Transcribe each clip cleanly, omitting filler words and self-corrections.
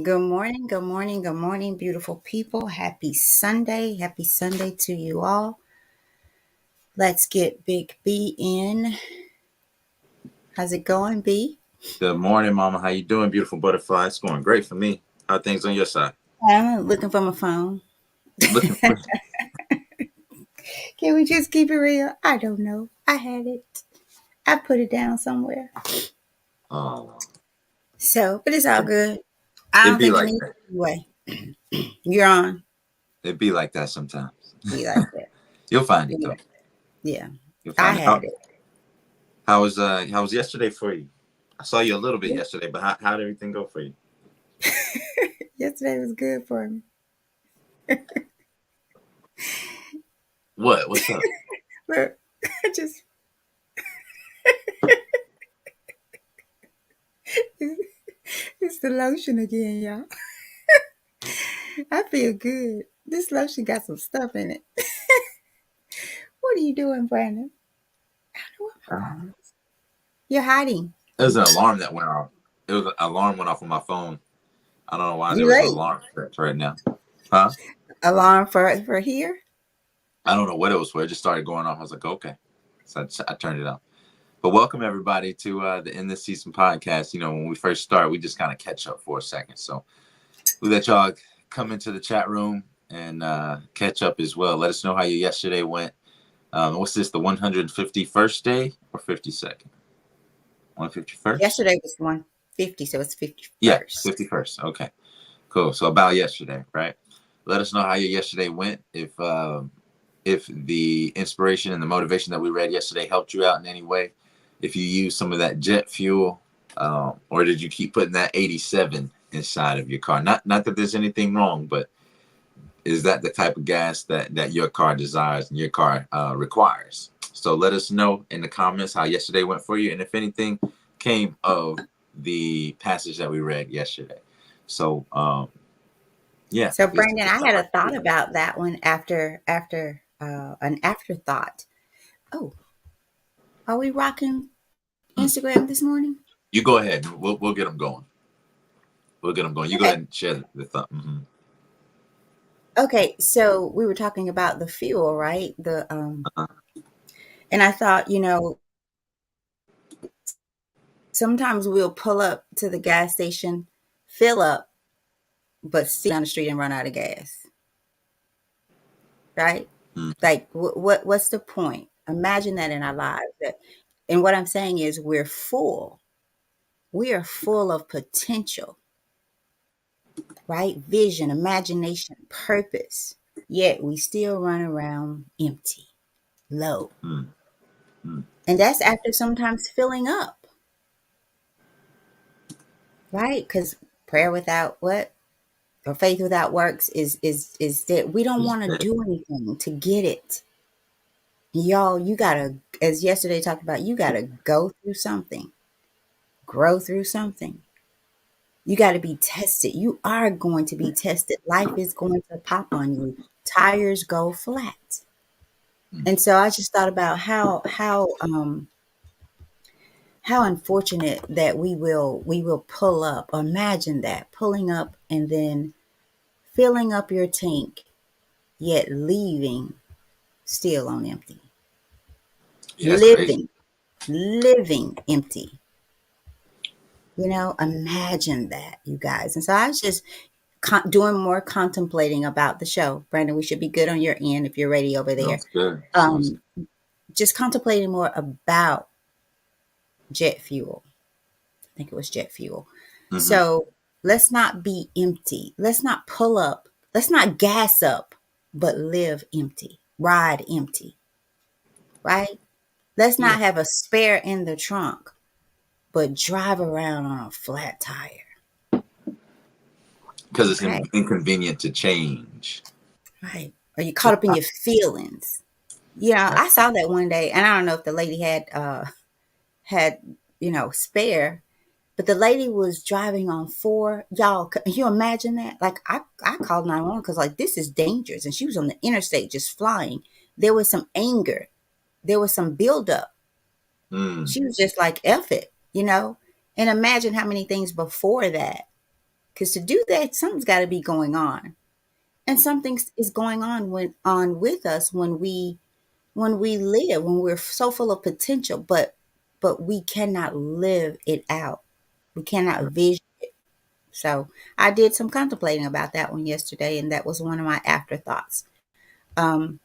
Good morning, good morning, good morning, beautiful people. Happy Sunday. Happy Sunday to you all. Let's get Big B in. How's it going, B? Good morning, Mama. How you doing, beautiful butterfly? It's going great for me. How are things on your side? I'm looking for my phone. Looking for Can we just keep it real? I don't know. I had it. I put it down somewhere. oh, But it's all good. I it'd don't be think it like needs that. to be anyway. You're on. It'd be like that sometimes. Be like that. You'll find it Be though. like Yeah. You'll I find it. had it. How was yesterday for you? I saw you a little bit Yeah. yesterday, but how did everything go for you? Yesterday was good for me. What? What's up? Look, I just it's the lotion again, y'all. I feel good. This lotion got some stuff in it. What are you doing, Brandon? I don't know what my Uh, phone is. You're hiding. It was an alarm that went off. It was an alarm went off on my phone. I don't know why there You was an late. alarm set right now. Huh? Alarm for here? I don't know what it was for. It just started going off. I was like, okay. So I turned it off. But welcome everybody to the In This Season podcast. You know, when we first start, we just kind of catch up for a second. So we let y'all come into the chat room and catch up as well. Let us know how your yesterday went. What's this, the 151st day or 52nd? 151st? Yesterday was 150, so it's Yeah, 51st. 51st. Okay, cool. So about yesterday, right? Let us know how your yesterday went. If the inspiration and the motivation that we read yesterday helped you out in any way, if you use some of that jet fuel, or did you keep putting that 87 inside of your car? Not that there's anything wrong, but is that the type of gas that your car desires and your car requires? So let us know in the comments how yesterday went for you, and if anything came of the passage that we read yesterday. So yeah, So it's Brandon, I stuff had a like thought that. about that one after an afterthought. Oh, are we rocking Hmm. Instagram this morning? You go ahead. We'll get them going. We'll get them going. You go Okay. ahead and share the thought. Mm-hmm. Okay, so we were talking about the fuel, right? And I thought, sometimes we'll pull up to the gas station, fill up, but still down the street and run out of gas, right? Mm-hmm. Like, what's the point? Imagine that in our lives. And what I'm saying is, we're full. We are full of potential, right? Vision, imagination, purpose. Yet we still run around empty, low, Mm-hmm. and that's after sometimes filling up, right? Because prayer without what or faith without works is that we don't want to do anything to get it. Y'all, you gotta, as yesterday talked about, you gotta go through something, grow through something. You gotta be tested. You are going to be tested. Life is going to pop on you. Tires go flat. And so I just thought about how unfortunate that we will pull up. Imagine that, pulling up and then filling up your tank, yet leaving still on empty. Yeah, that's crazy. Living empty. Imagine that, you guys. And so I was just doing more contemplating about the show. Brandon, we should be good on your end if you're ready over there. Sounds good. Sounds Um, just contemplating more about jet fuel. I think it was jet fuel. good. Mm-hmm. So let's not be empty. Let's not pull up. Let's not gas up, but live empty, ride empty, right? Let's Yeah, not have a spare in the trunk, but drive around on a flat tire. because it's Okay, inconvenient to change. right. Are you caught up in your feelings? Yeah, Right. I saw that one day, and I don't know if the lady had spare, but the lady was driving on four. Y'all, can you imagine that? Like I called 911 because like this is dangerous, and she was on the interstate just flying. There was some anger. There was some buildup. Mm. She was just like, F it. And imagine how many things before that Because to do that, something's got to be going on, and something is going on with us when we live, when we're so full of potential, but we cannot live it out. We cannot vision. So I did some contemplating about that one yesterday, and that was one of my afterthoughts. Um,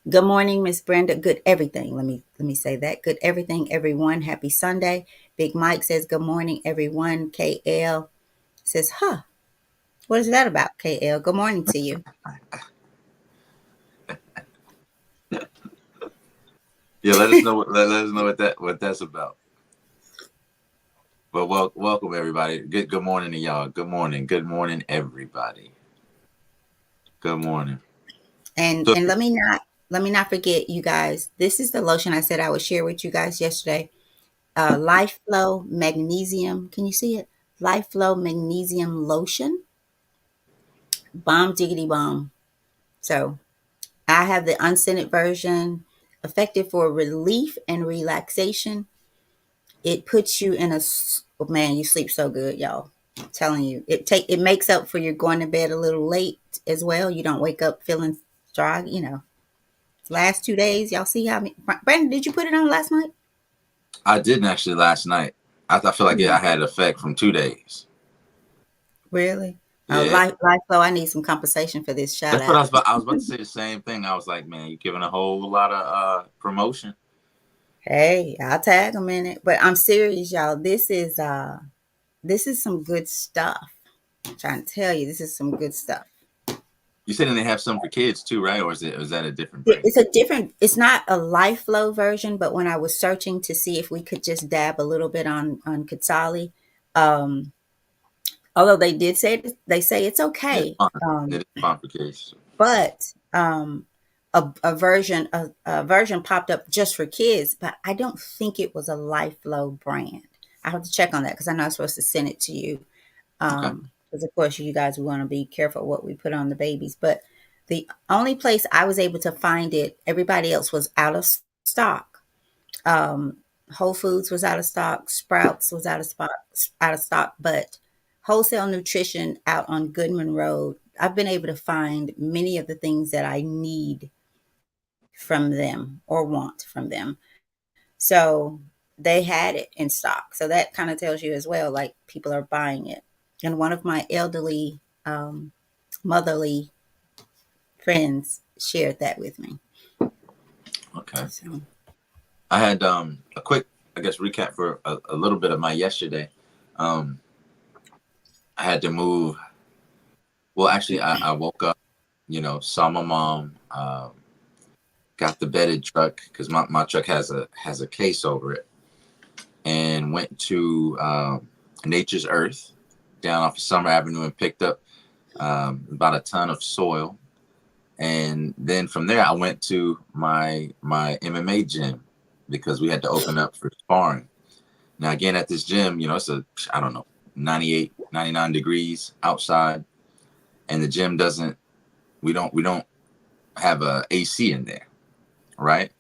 Good morning, Miss Brenda. Good everything. Let me say that. Good everything, everyone. Happy Sunday. Big Mike says good morning, everyone. KL says, huh, what is that about, KL? Good morning to you. Yeah, let us know. Let us know what that's about. But welcome everybody. Good morning to y'all. Good morning. Good morning, everybody. Good morning. So And let me not forget, you guys. This is the lotion I said I would share with you guys yesterday. Life Flow Magnesium. Can you see it? Life Flow Magnesium Lotion. Bomb diggity bomb. So I have the unscented version, effective for relief and relaxation. It puts you in a oh man, you sleep so good, y'all. I'm telling you, it makes up for your going to bed a little late as well. You don't wake up feeling dry. Last 2 days, y'all see how me. Brandon, did you put it on last night? I didn't actually last night. I feel like I had effect from 2 days. Really? Yeah, Life Flow. I need some compensation for this shout that's what I out. was about. I was about to say the same thing. I was like, man, you're giving a whole lot of promotion. Hey, I'll tag them in it. But I'm serious, y'all. This is some good stuff. I'm trying to tell you, this is some good stuff. You said they have some for kids too, right? Or is that a different brand? It's not a Life Flow version, but when I was searching to see if we could just dab a little bit on Katsali, um, although they say it's It's okay, fine. It is fine for kids. but a version popped up just for kids, but I don't think it was a Life Flow brand. I have to check on that because I know I'm supposed to send it to you. Okay. Because of course you guys want to be careful what we put on the babies. But the only place I was able to find it, everybody else was out of stock. Um, Whole Foods was out of stock. Sprouts was out of stock. But Wholesale Nutrition out on Goodman Road, I've been able to find many of the things that I need from them or want from them. So they had it in stock. So that kind of tells you as well, like people are buying it. And one of my elderly, motherly friends shared that with me. Okay. So I had a quick, I guess, recap for a little bit of my yesterday. Um, I had to move. Well, actually, I woke up, saw my mom, got the bedded truck because my truck has a case over it, and went to Nature's Earth down off of Summer Avenue and picked up about a ton of soil. And then from there, I went to my MMA gym because we had to open up for sparring. Now, again, at this gym, it's I don't know, 98, 99 degrees outside, and the gym we don't have a AC in there, right?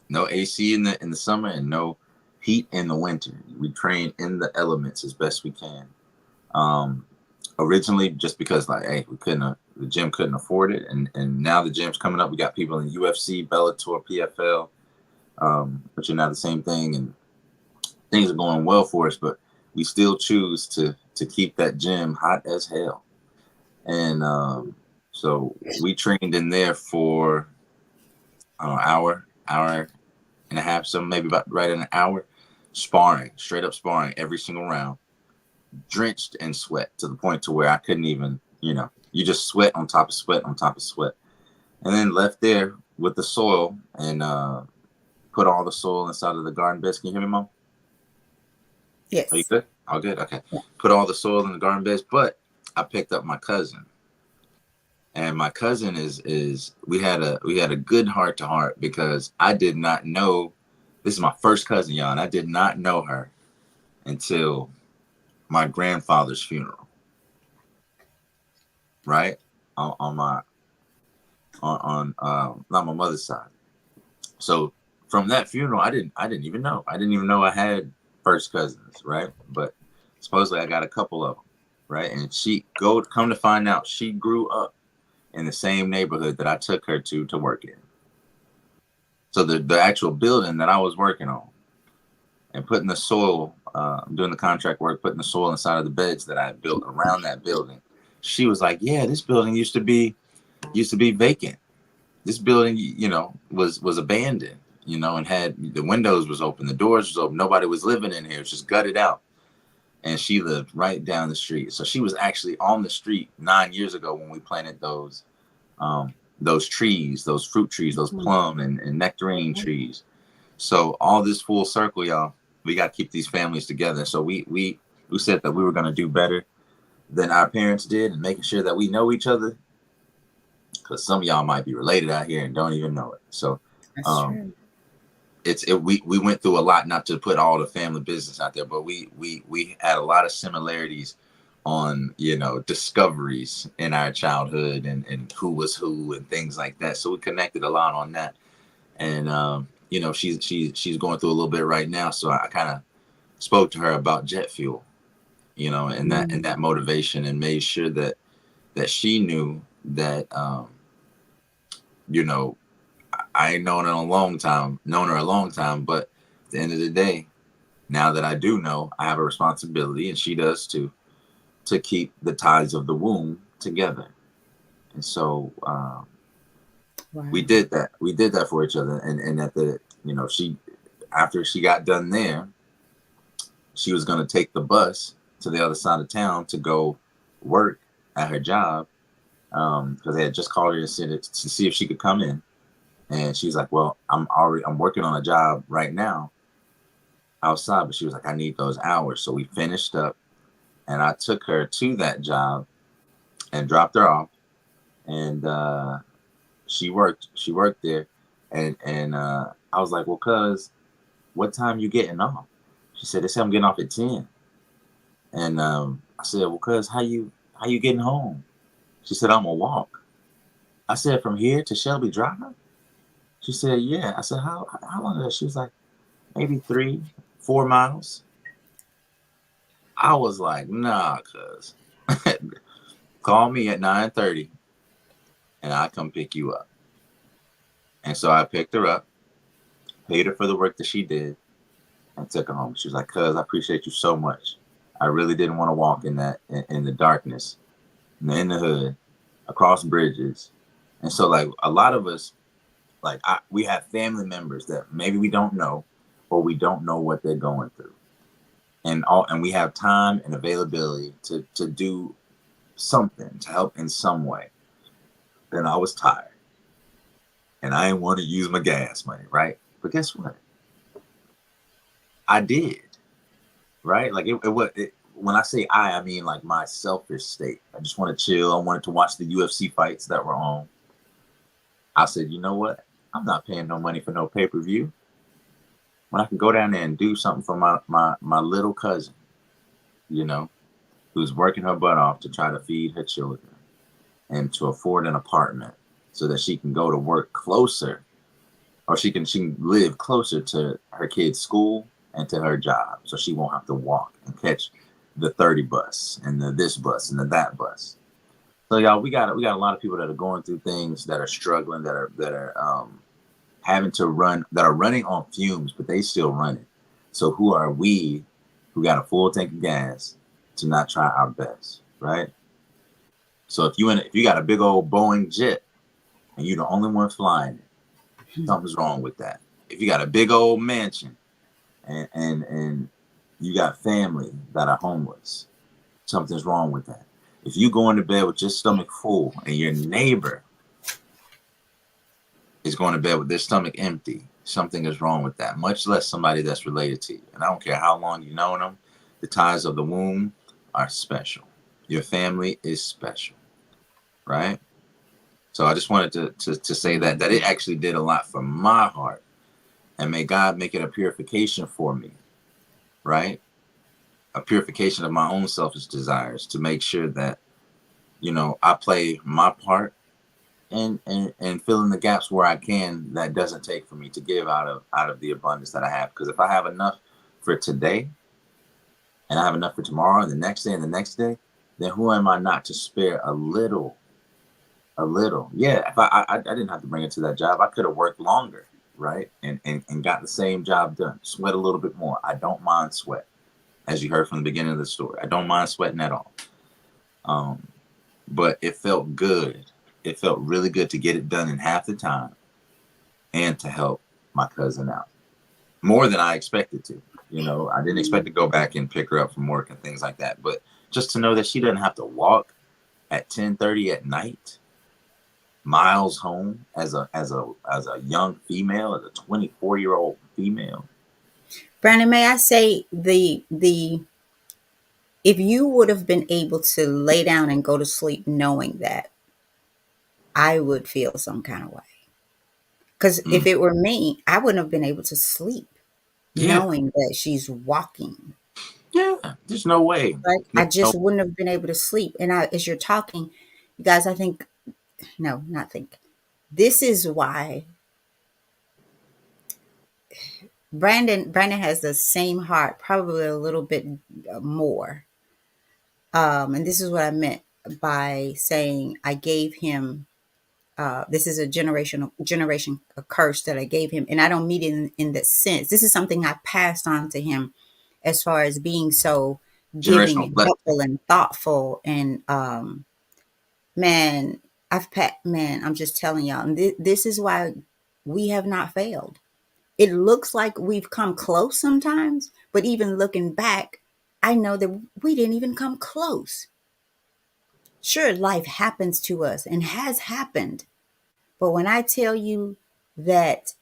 No AC in the summer and no heat in the winter. We train in the elements as best we can. Um, Originally, just because like, hey, the gym couldn't afford it, and now the gym's coming up. We got people in UFC, Bellator, PFL, which are now the same thing, and things are going well for us. But we still choose to keep that gym hot as hell, and so we trained in there for I don't know, hour and a half, so maybe about right in an hour, sparring, straight up sparring every single round, drenched in sweat to the point to where I couldn't even, you just sweat on top of sweat on top of sweat, and then left there with the soil and put all the soil inside of the garden beds. Can you hear me, Mom? Are you yes. good? All good. Okay. Yeah. Put all the soil in the garden beds, but I picked up my cousin, and my cousin is we had a good heart to heart because I did not know. This is my first cousin, y'all, and I did not know her until my grandfather's funeral, right? On my on not my mother's side. So from that funeral, I didn't even know. I didn't even know I had first cousins, right? But supposedly I got a couple of them. right? And she come to find out she grew up in the same neighborhood that I took her to work in. So the actual building that I was working on and putting the soil, doing the contract work, putting the soil inside of the beds that I had built around that building. She was like, "Yeah, this building used to be vacant. This building, was abandoned, and had the windows was open, the doors was open, nobody was living in here. It was just gutted out." And she lived right down the street. So she was actually on the street 9 years ago when we planted those trees, those fruit trees, those Mhm. plum and nectarine trees. So all this full circle, y'all, we got to keep these families together. So we said that we were going to do better than our parents did and making sure that we know each other, because some of y'all might be related out here and don't even know it. So That's um, true. we went through a lot, not to put all the family business out there, but we had a lot of similarities on discoveries in our childhood and who was who and things like that. So we connected a lot on that. And she's going through a little bit right now, so I kind of spoke to her about jet fuel, and Mm. that motivation, and made sure that she knew that you know I ain't known her a long time, but at the end of the day, now that I do know, I have a responsibility, and she does too, to keep the ties of the womb together. And so we Wow. did that. We did that for each other, and at the she after she got done there, she was going to take the bus to the other side of town to go work at her job, because they had just called her to see if she could come in. And she's like, "Well, I'm working on a job right now outside," but she was like, "I need those hours." So we finished up, and I took her to that job and dropped her off, and she worked there, and I was like, "Well, cuz, what time you getting off?" She said, "They said I'm getting off at 10." And I said, "Well, cuz, how you getting home?" She said, "I'm gonna walk." I said, "From here to Shelby Drive?" She said, "Yeah." I said, "How long is that?" She was like, "Maybe 3, 4 miles." I was like, "Nah, cuz." Call me at 9:30 and I come pick you up. And so I picked her up, paid her for the work that she did, and took her home. She was like, "Cuz, I appreciate you so much. I really didn't want to walk in the darkness, in the hood, across bridges." And so, like, a lot of us, like, we have family members that maybe we don't know, or we don't know what they're going through, and we have time and availability to do something to help in some way. And I was tired, and I didn't want to use my gas money, right? But guess what? I did, right? Like, when I say I mean like my selfish state. I just want to chill. I wanted to watch the UFC fights that were on. I said, you know what? I'm not paying no money for no pay-per-view when I can go down there and do something for my little cousin, you know, who's working her butt off to try to feed her children and to afford an apartment so that she can go to work closer, or she can live closer to her kid's school and to her job, so she won't have to walk and catch the 30 bus and the this bus and the that bus. So y'all, we got a lot of people that are going through things, that are struggling, that are having to run, that are running on fumes, but they still running. So who are we, who got a full tank of gas, to not try our best, right? So if you got a big old Boeing jet and you're the only one flying it, something's wrong with that. If you got a big old mansion and you got family that are homeless, something's wrong with that. If you go into bed with your stomach full and your neighbor is going to bed with their stomach empty, something is wrong with that, much less somebody that's related to you. And I don't care how long you've known them, the ties of the womb are special. Your family is special, right? So I just wanted to say that it actually did a lot for my heart. And may God make it a purification for me, right? A purification of my own selfish desires, to make sure that, I play my part, and fill in the gaps where I can, that doesn't take for me to give out of the abundance that I have. Because if I have enough for today, and I have enough for tomorrow and the next day and the next day, then who am I not to spare a little? A little, yeah. If I didn't have to bring it to that job, I could have worked longer, right? And got the same job done. Sweat a little bit more. I don't mind sweat, as you heard from the beginning of the story. I don't mind sweating at all. Um, but it felt good. It felt really good to get it done in half the time and to help my cousin out more than I expected to. You know, I didn't expect to go back and pick her up from work and things like that. But just to know that she doesn't have to walk at 10:30 at night miles home as a young female, as a 24-year-old female. Brandon, may I say the if you would have been able to lay down and go to sleep knowing that, I would feel some kind of way. Because if Mm. it were me, I wouldn't have been able to sleep Yeah, knowing that she's walking. yeah. There's no way. Right? I There's no just wouldn't have been able to sleep. And as you're talking, you guys, I think, no, not think. This is why Brandon has the same heart, probably a little bit more. And this is what I meant by saying I gave him. This is a generation a curse that I gave him, and I don't mean it in that sense. This is something I passed on to him, as far as being so giving generational and blessing. helpful and thoughtful. And man, man, I'm just telling y'all, and this is why we have not failed. It looks like we've come close sometimes, but even looking back, I know that we didn't even come close. Sure, life happens to us and has happened. But when I tell you that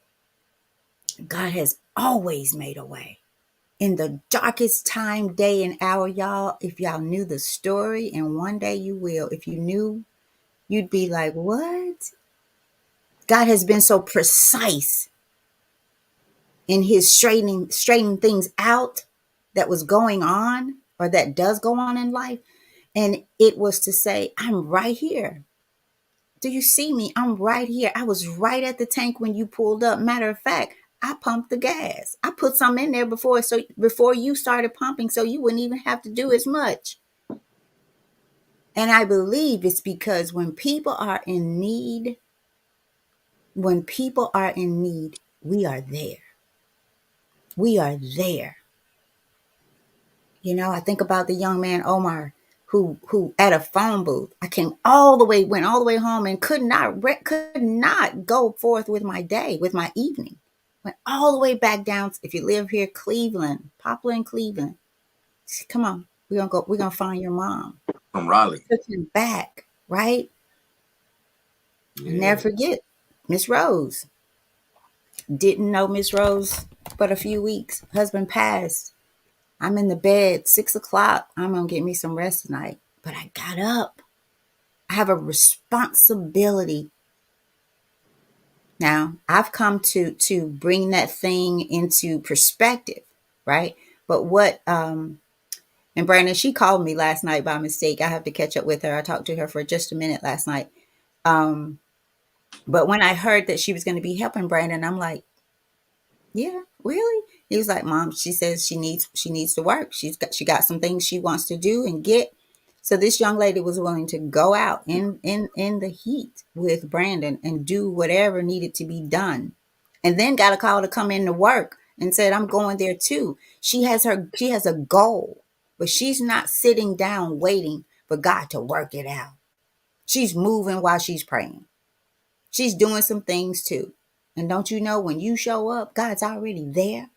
God has always made a way in the darkest time, day, and hour, y'all, if y'all knew the story, and one day you will, if you knew, you'd be like, what? God has been so precise in his straightening things out that was going on or that does go on in life. And it was to say, I'm right here. Do you see me? I'm right here. I was right at the tank when you pulled up. Matter of fact, I pumped the gas. I put some in there before you started pumping, so you wouldn't even have to do as much. And I believe it's because when people are in need, we are there. We are there. You know, I think about the young man Omar who at a phone booth. I went all the way home and could not go forth with my day, with my evening. Went all the way back down. If you live here, Cleveland, Poplar and Cleveland, come on, we're gonna find your mom. From Raleigh. Took him back, right? I never Yeah. forget Miss Rose. Didn't know Miss Rose but a few weeks. Husband passed. I'm in the bed, 6 o'clock. I'm gonna get me some rest tonight. But I got up. I have a responsibility. Now, I've come to bring that thing into perspective, right? But what and Brandon, she called me last night by mistake. I have to catch up with her. I talked to her for just a minute last night. Um, but when I heard that she was going to be helping Brandon, I'm like, yeah, really? He was like, Mom, she says she needs to work. She got some things she wants to do and get. So this young lady was willing to go out in the heat with Brandon and do whatever needed to be done. And then got a call to come in to work and said, I'm going there too. She has a goal, but she's not sitting down waiting for God to work it out. She's moving while she's praying. She's doing some things too. And don't you know, when you show up, God's already there.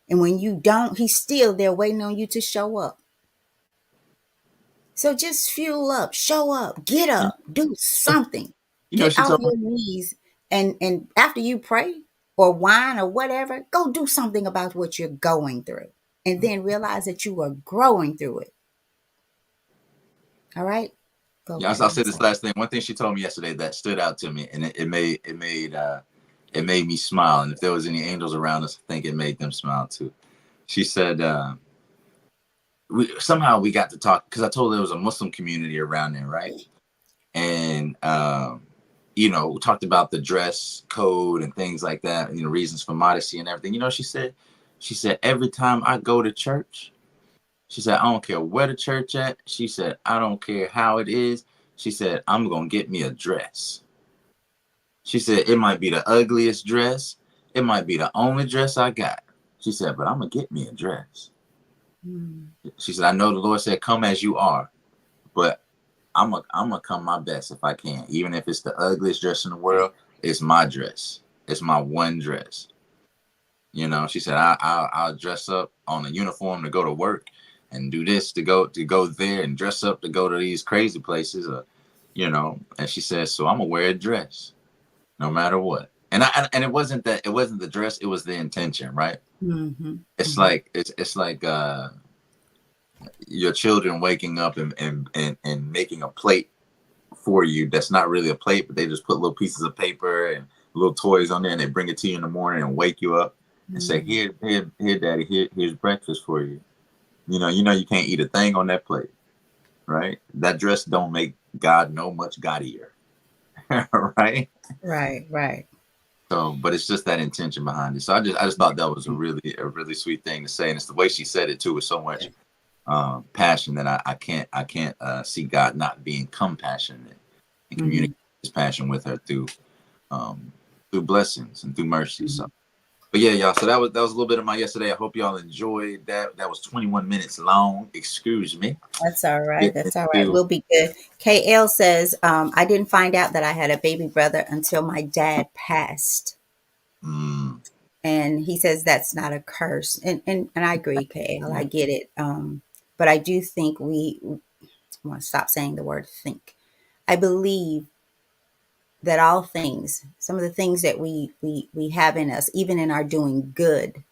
And when you don't, he's still there waiting on you to show up. So just fuel up, show You, up, do something. you know, Get she off told me. your knees and after you pray or whine or whatever, go do something about what you're going through. And then realize that you are growing through it. All right? Go, Yeah, I'll Brandon. say this last thing. One thing she told me yesterday that stood out to me, and it made me smile. And if there was any angels around us, I think it made them smile too. She said, somehow we got to talk because I told her there was a Muslim community around there, right? And we talked about the dress code and things like that, reasons for modesty and everything. She said every time I go to church, She said, I don't care where the church at. She said, I don't care how it is. She said, I'm going to get me a dress. She said, it might be the ugliest dress. It might be the only dress I got. She said, but I'm going to get me a dress. Mm. She said, I know the Lord said, come as you are, but I'm gonna come my best if I can. Even if it's the ugliest dress in the world, it's my dress. It's my one dress. You know, she said, I'll dress up on a uniform to go to work and do this to go there and dress up to go to these crazy places, you know. And she says, so I'm gonna wear a dress no matter what. And it wasn't the dress, it was the intention, right? Mhm, It's mhm, like it's like your children waking up and making a plate for you that's not really a plate, but they just put little pieces of paper and little toys on there, and they bring it to you in the morning and wake you up and say, mhm. here, daddy, here's breakfast for you. You know you can't eat a thing on that plate, right? That dress don't make God no much gaudier, right? Right, right. So, but it's just that intention behind it. So I just thought that was a really sweet thing to say, and it's the way she said it too with so much passion that I can't see God not being compassionate and Mhm, communicate his passion with her um, through blessings and through mercy. So, mhm. but yeah, y'all. So that was a little bit of my yesterday. I hope y'all enjoyed that. That was 21 minutes long. Excuse me. That's all right. Getting That's all right. into We'll be good. KL says, I didn't find out that I had a baby brother until my dad passed. mm, And he says that's not a curse. And I agree, KL. I get it. But I do think I want to stop saying the word think. I believe that all things, some of the things that we have in us, even in our doing good,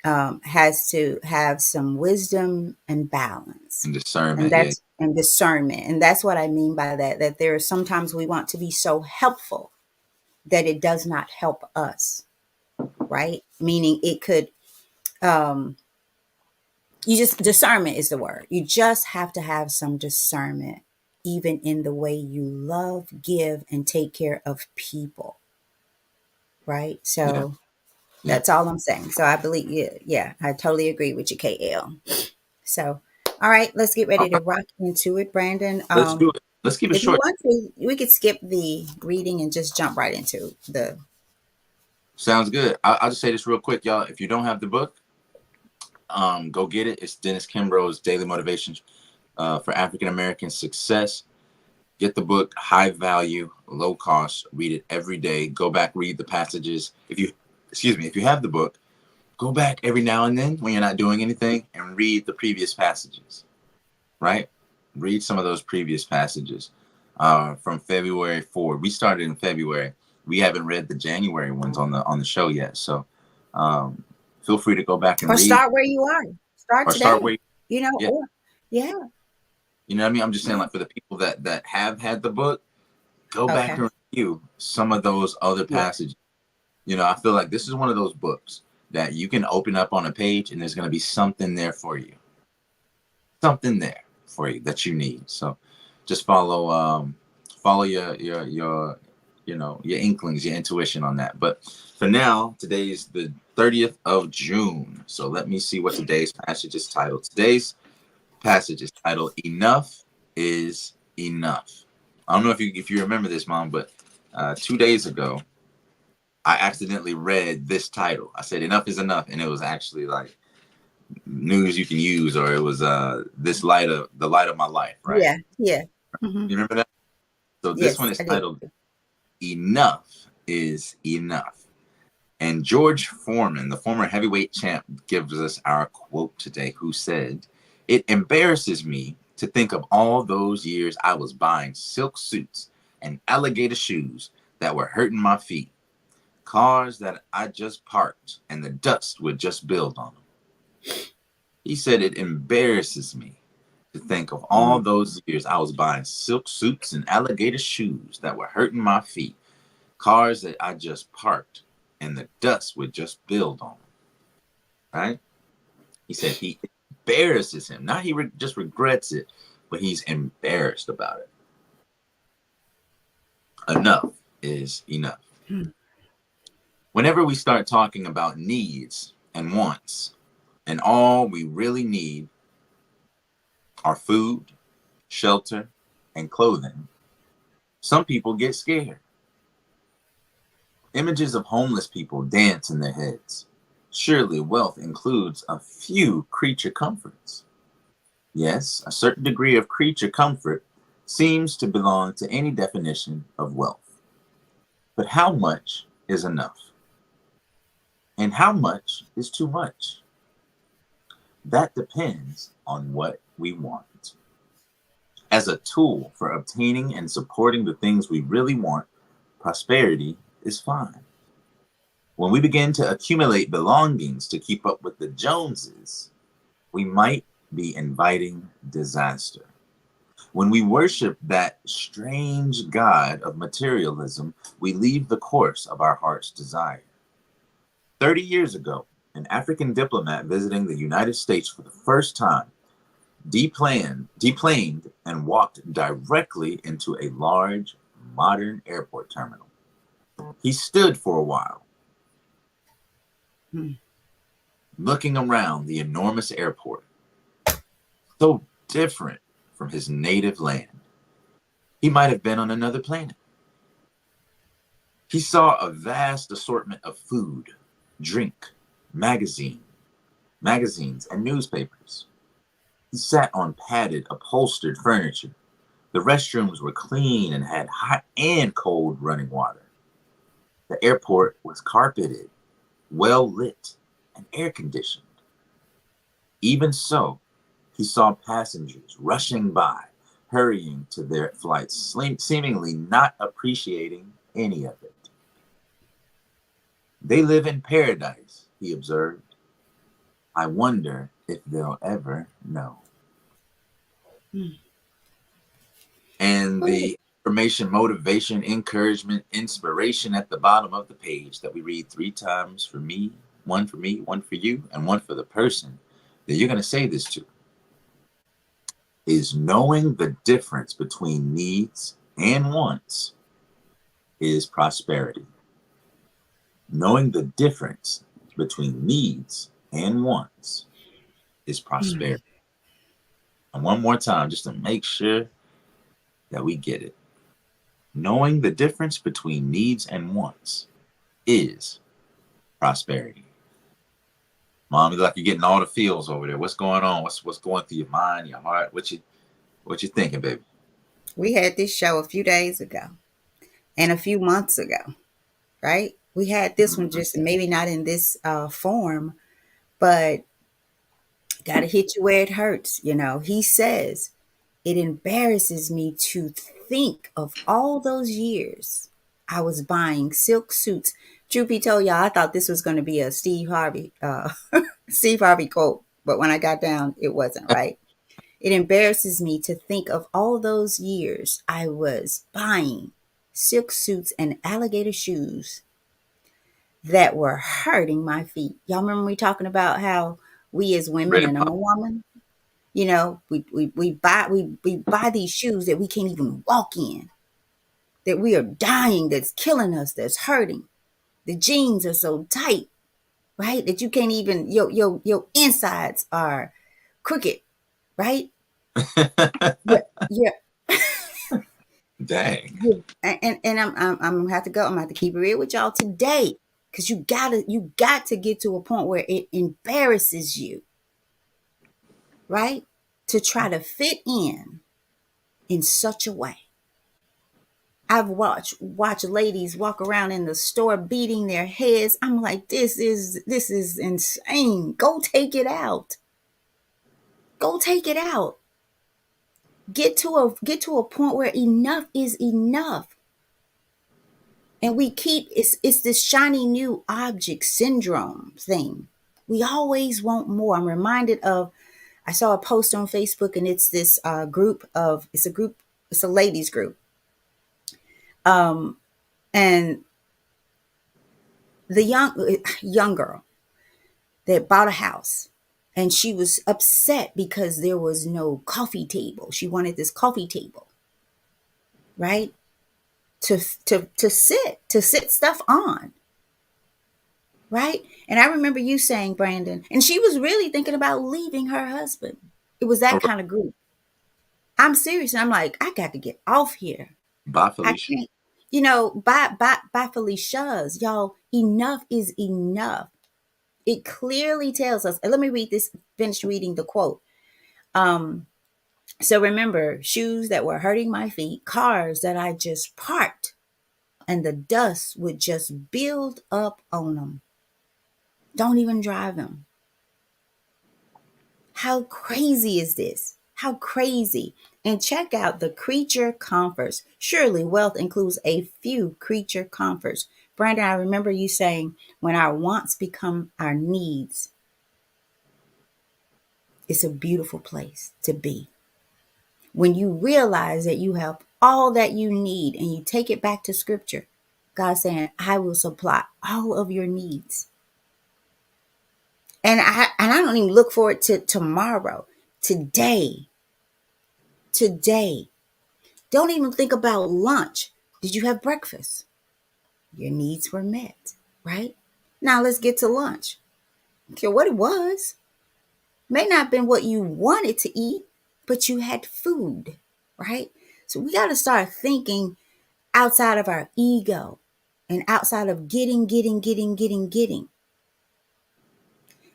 has to have some wisdom and balance, and and discernment. Yeah, that's and discernment, and that's what I mean by that. That there are sometimes we want to be so helpful that it does not help us, right? Meaning it could. You just discernment is the word. You just have to have some discernment, even in the way you love, give, and take care of people, right? yeah, So yeah. that's all I'm saying. So I believe, yeah, I totally agree with you, KL. So, all right, let's get All ready to right, rock into it, Brandon. let's do it. Let's keep it If you short. want to, we could skip the reading and just jump right into the. Sounds good. I'll just say this real quick, y'all. If you don't have the book, go get it. It's Dennis Kimbro's Daily Motivation for African American Success. Get the book, high value, low cost. Read it every day. Go back, read the passages. If you have the book, go back every now and then when you're not doing anything and read the previous passages. Right? Read some of those previous passages from February forward. We started in February. We haven't read the January ones on the show yet. So um, feel free to go back and Or read start where you are. Start or start today. where. Yeah, Or yeah, you know what I mean. I'm just saying, yeah. like for the people that have had the book, go back Okay. and review some of those other Yeah. passages. You know, I feel like this is one of those books that you can open up on a page and there's going to be something there for you, something there for you that you need. So just follow your inklings, your intuition on that. But for now, today is the 30th of June. So let me see what today's passage is titled. Today's passage is titled "Enough is Enough." I don't know if you remember this, Mom, but 2 days ago I accidentally read this title. I said "Enough is Enough," and it was actually like news you can use, or it was this light of the light of my life, right? Yeah. Yeah. Hmm. You remember that? So this one Yes, is I did. titled "Enough is Enough." And George Foreman, the former heavyweight champ, gives us our quote today, who said, "It embarrasses me to think of all those years I was buying silk suits and alligator shoes that were hurting my feet, cars that I just parked and the dust would just build on them." He said, "It embarrasses me to think of all Mm. those years I was buying silk suits and alligator shoes that were hurting my feet, cars that I just parked and the dust would just build on them." Right? He said he embarrasses him. Not just regrets it, but he's embarrassed about it. Enough is enough. Whenever we start talking about needs and wants and all we really need, our food, shelter, and clothing, some people get scared. Images of homeless people dance in their heads. Surely wealth includes a few creature comforts. Yes, a certain degree of creature comfort seems to belong to any definition of wealth. But how much is enough? And how much is too much? That depends on what we want. As a tool for obtaining and supporting the things we really want, prosperity is fine. When we begin to accumulate belongings to keep up with the Joneses, we might be inviting disaster. When we worship that strange god of materialism, we leave the course of our heart's desire. 30 years ago, an African diplomat visiting the United States for the first time deplaned and walked directly into a large, modern airport terminal. He stood for a while, Hmm. looking around the enormous airport, so different from his native land. He might have been on another planet. He saw a vast assortment of food, drink, magazines, and newspapers. He sat on padded, upholstered furniture. The restrooms were clean and had hot and cold running water. The airport was carpeted, well lit, and air conditioned. Even so, he saw passengers rushing by, hurrying to their flights, seemingly not appreciating any of it. They live in paradise, he observed. I wonder if they'll ever know. Hmm. And the information, motivation, encouragement, inspiration at the bottom of the page that we read 3 times for me, one for you, and one for the person that you're going to say this to is knowing the difference between needs and wants is prosperity. Knowing the difference between needs and wants is Hmm. prosperity. And one more time, just to make sure that we get it. Knowing the difference between needs and wants is prosperity. Mom, you like you're getting all the feels over there. What's going on? What's going through your mind, your heart? What you thinking, baby? We had this show a few days ago and a few months ago, right? We had this one Mhm. just maybe not in this form, but got to hit you where it hurts. He says, it embarrasses me to think of all those years I was buying silk suits. Truth be told, y'all, I thought this was going to be a Steve Harvey, Steve Harvey quote, but when I got down, it wasn't, right? It embarrasses me to think of all those years I was buying silk suits and alligator shoes that were hurting my feet. Y'all remember me talking about how we as women, Ready, and I'm a woman, we buy these shoes that we can't even walk in, that we are dying, that's killing us, that's hurting. The jeans are so tight, right? That you can't even your insides are crooked, right? Pop? Yeah, yeah, Dang. yeah. And I'm gonna have to go. I'm gonna have to keep it real with y'all today. Cause you got to get to a point where it embarrasses you, right? To try to fit in such a way. I've watched ladies walk around in the store beating their heads. I'm like, this is insane. Go take it out. Go take it out. Get to a point where enough is enough. And we keep it's this shiny new object syndrome thing. We always want more. I'm reminded of I saw a post on Facebook, and it's this it's a ladies group. And the young girl that bought a house, and she was upset because there was no coffee table. She wanted this coffee table, right? To sit stuff on, right? And I remember you saying, Brandon, and she was really thinking about leaving her husband. It was that kind of group. I'm serious. And I'm like, I got to get off here. Bye, I Felicia. can't, by Felicia's, y'all, enough is enough. It clearly tells us, and let me read this, finish reading the quote. Um, so remember, shoes that were hurting my feet, cars that I just parked, and the dust would just build up on them. Don't even drive them. How crazy is this? How crazy. And check out the creature comforts. Surely wealth includes a few creature comforts. Brandon, I remember you saying when our wants become our needs, it's a beautiful place to be. When you realize that you have all that you need and you take it back to scripture, God saying, I will supply all of your needs. And I don't even look forward to tomorrow. Today. Today. Don't even think about lunch. Did you have breakfast? Your needs were met, right? Now let's get to lunch. Okay, what it was may not have been what you wanted to eat, but you had food, right? So we got to start thinking outside of our ego and outside of getting.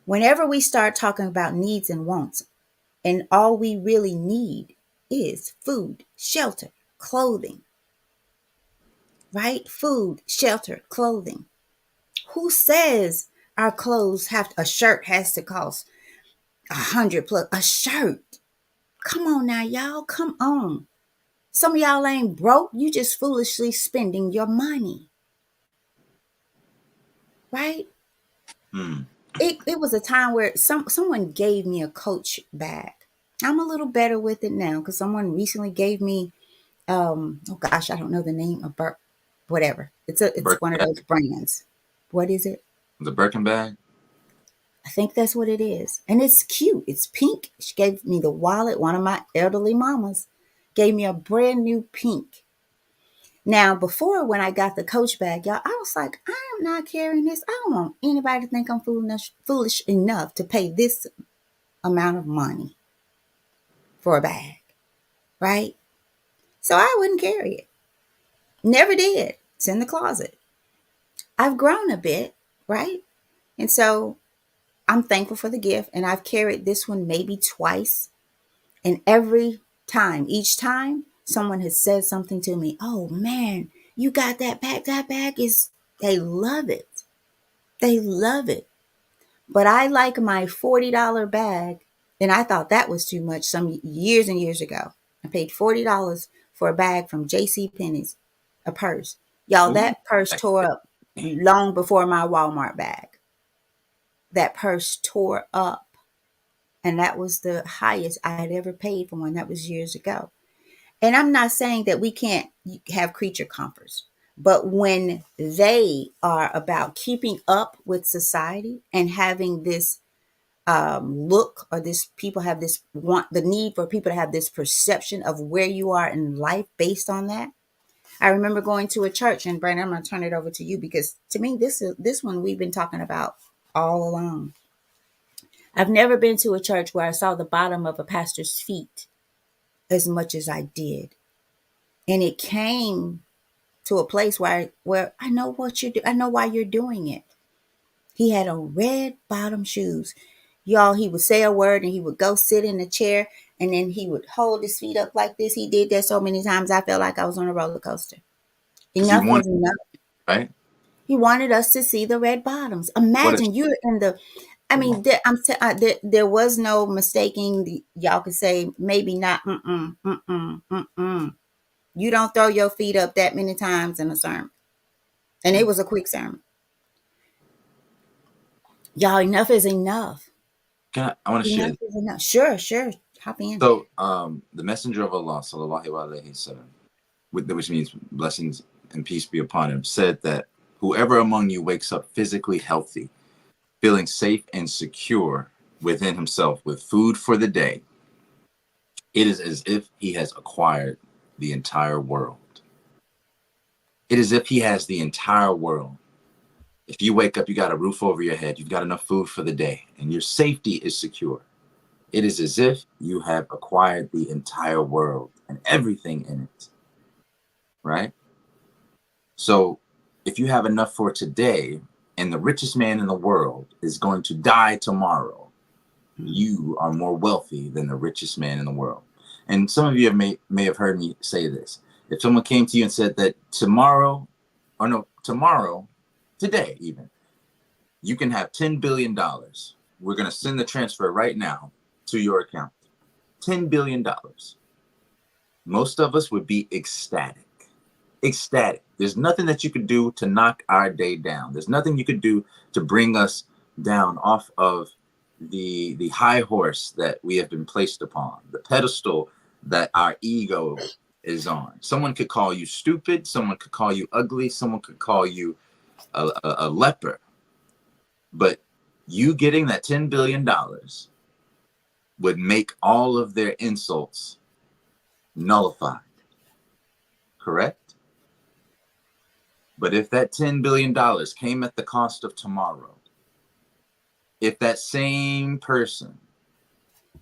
Whenever we start talking about needs and wants, and all we really need is food, shelter, clothing, right? Food, shelter, clothing. Who says our clothes have a shirt has to cost 100 plus a shirt? Come on now, y'all. Come on. Some of y'all ain't broke. You just foolishly spending your money, right? Hmm. It was a time where someone gave me a Coach bag. I'm a little better with it now because someone recently gave me oh gosh, I don't know the name of whatever. It's Birkin one of those bag. brands. What is it? The Birkin bag. I think that's what it is. And it's cute. It's pink. She gave me the wallet. One of my elderly mamas gave me a brand new pink. Now, before when I got the Coach bag, y'all, I was like, I'm not carrying this. I don't want anybody to think I'm foolish enough to pay this amount of money for a bag, right? So I wouldn't carry it. Never did. It's in the closet. I've grown a bit, right? And so I'm thankful for the gift. And I've carried this one maybe twice. And every time, each time, someone has said something to me. Oh man, you got that bag. That bag is, they love it. They love it. But I like my $40 bag. And I thought that was too much some years and years ago. I paid $40 for a bag from J.C. Penney's, a purse. Y'all, Ooh, that purse back tore then. up long before my Walmart bag. That purse tore up. And that was the highest I had ever paid for one. That was years ago. And I'm not saying that we can't have creature comforts, but when they are about keeping up with society and having this look, or this people have this want, the need for people to have this perception of where you are in life based on that. I remember going to a church, and Brandon, I'm going to turn it over to you because to me, this one we've been talking about all along. I've never been to a church where I saw the bottom of a pastor's feet as much as I did. And it came to a place where I know what you do. I know why you're doing it. He had on red bottom shoes. Y'all, he would say a word and he would go sit in a chair and then he would hold his feet up like this. He did that so many times I felt like I was on a roller coaster. Because he Enough wanted, is enough. right? He wanted us to see the red bottoms. What a Imagine you're in the, I come on. mean, there was no mistaking. Y'all could say maybe not. You don't throw your feet up that many times in a sermon, and it was a quick sermon. Y'all, enough is enough. I want to share Enough this. is enough. Sure, sure. Hop in. So, the messenger of Allah, sallallahu alaihi wasallam, which means blessings and peace be upon him, said that whoever among you wakes up physically healthy, feeling safe and secure within himself with food for the day, it is as if he has acquired the entire world. It is as if he has the entire world. If you wake up, you got a roof over your head, you've got enough food for the day, and your safety is secure. It is as if you have acquired the entire world and everything in it, right? So if you have enough for today and the richest man in the world is going to die tomorrow, you are more wealthy than the richest man in the world. And some of you may have heard me say this. If someone came to you and said that tomorrow, today even, you can have $10 billion. We're going to send the transfer right now to your account. $10 billion. Most of us would be ecstatic. Ecstatic. There's nothing that you could do to knock our day down. There's nothing you could do to bring us down off of the high horse that we have been placed upon, the pedestal that our ego is on. Someone could call you stupid. Someone could call you ugly. Someone could call you a leper. But you getting that $10 billion would make all of their insults nullified. Correct? But if that $10 billion came at the cost of tomorrow, if that same person,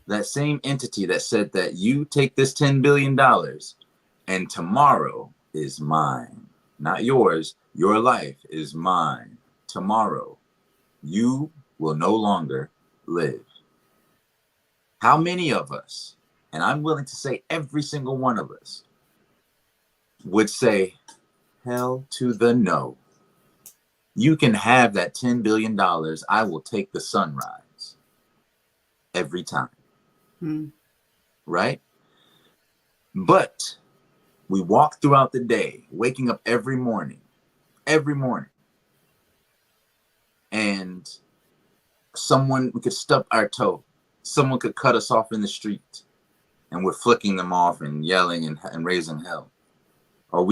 that same entity that said that you take this $10 billion and tomorrow is mine, not yours, your life is mine, tomorrow, you will no longer live. How many of us, and I'm willing to say every single one of us, would say, hell to the no. You can have that $10 billion. I will take the sunrise every time. Right? But we walk throughout the day, waking up every morning, and we could stub our toe. Someone could cut us off in the street and we're flicking them off and yelling and raising hell. Or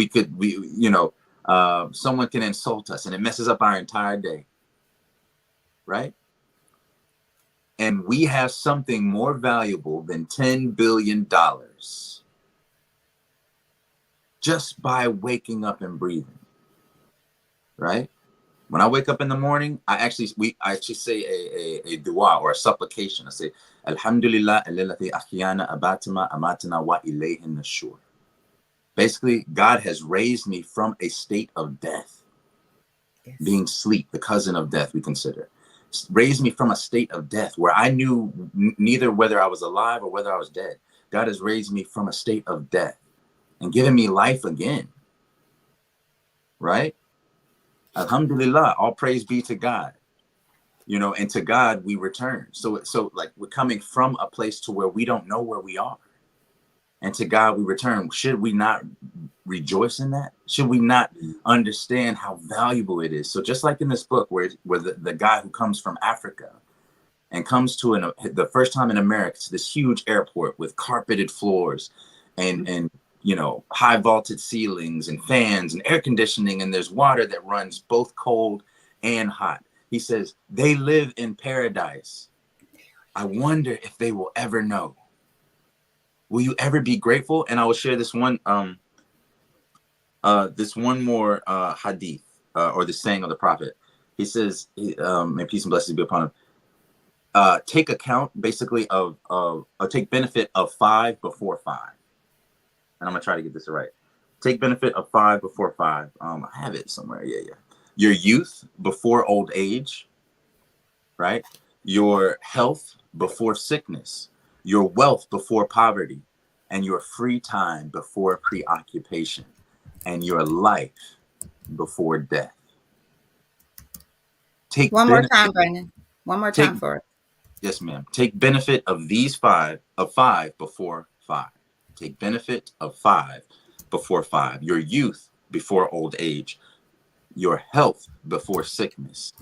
someone can insult us and it messes up our entire day. Right? And we have something more valuable than $10 billion just by waking up and breathing. Right? When I wake up in the morning, I actually say a dua or a supplication. I say, Alhamdulillah, alladhi ahyana abatana amatana wa ilayhi nushur. Basically, God has raised me from a state of death. Yes. Being sleep, the cousin of death, we consider. Raised me from a state of death where I knew neither whether I was alive or whether I was dead. God has raised me from a state of death and given me life again. Right? Alhamdulillah, all praise be to God. And to God we return. So like we're coming from a place to where we don't know where we are. And to God we return. Should we not rejoice in that? Should we not understand how valuable it is? So just like in this book where the guy who comes from Africa and comes to the first time in America to this huge airport with carpeted floors and high vaulted ceilings and fans and air conditioning, and there's water that runs both cold and hot. He says, they live in paradise. I wonder if they will ever know. Will you ever be grateful? And I will share this one more hadith or the saying of the prophet. He says, may peace and blessings be upon him. Take account basically take benefit of 5 before 5. And I'm gonna try to get this right. Take benefit of 5 before 5. I have it somewhere. Yeah. Your youth before old age, right? Your health before sickness, your wealth before poverty, and your free time before preoccupation, and your life before death. One more time, Brandon. One more time for it. Yes, ma'am. Take benefit of these 5 before 5. Take benefit of 5 before 5. Your youth before old age, your health before sickness,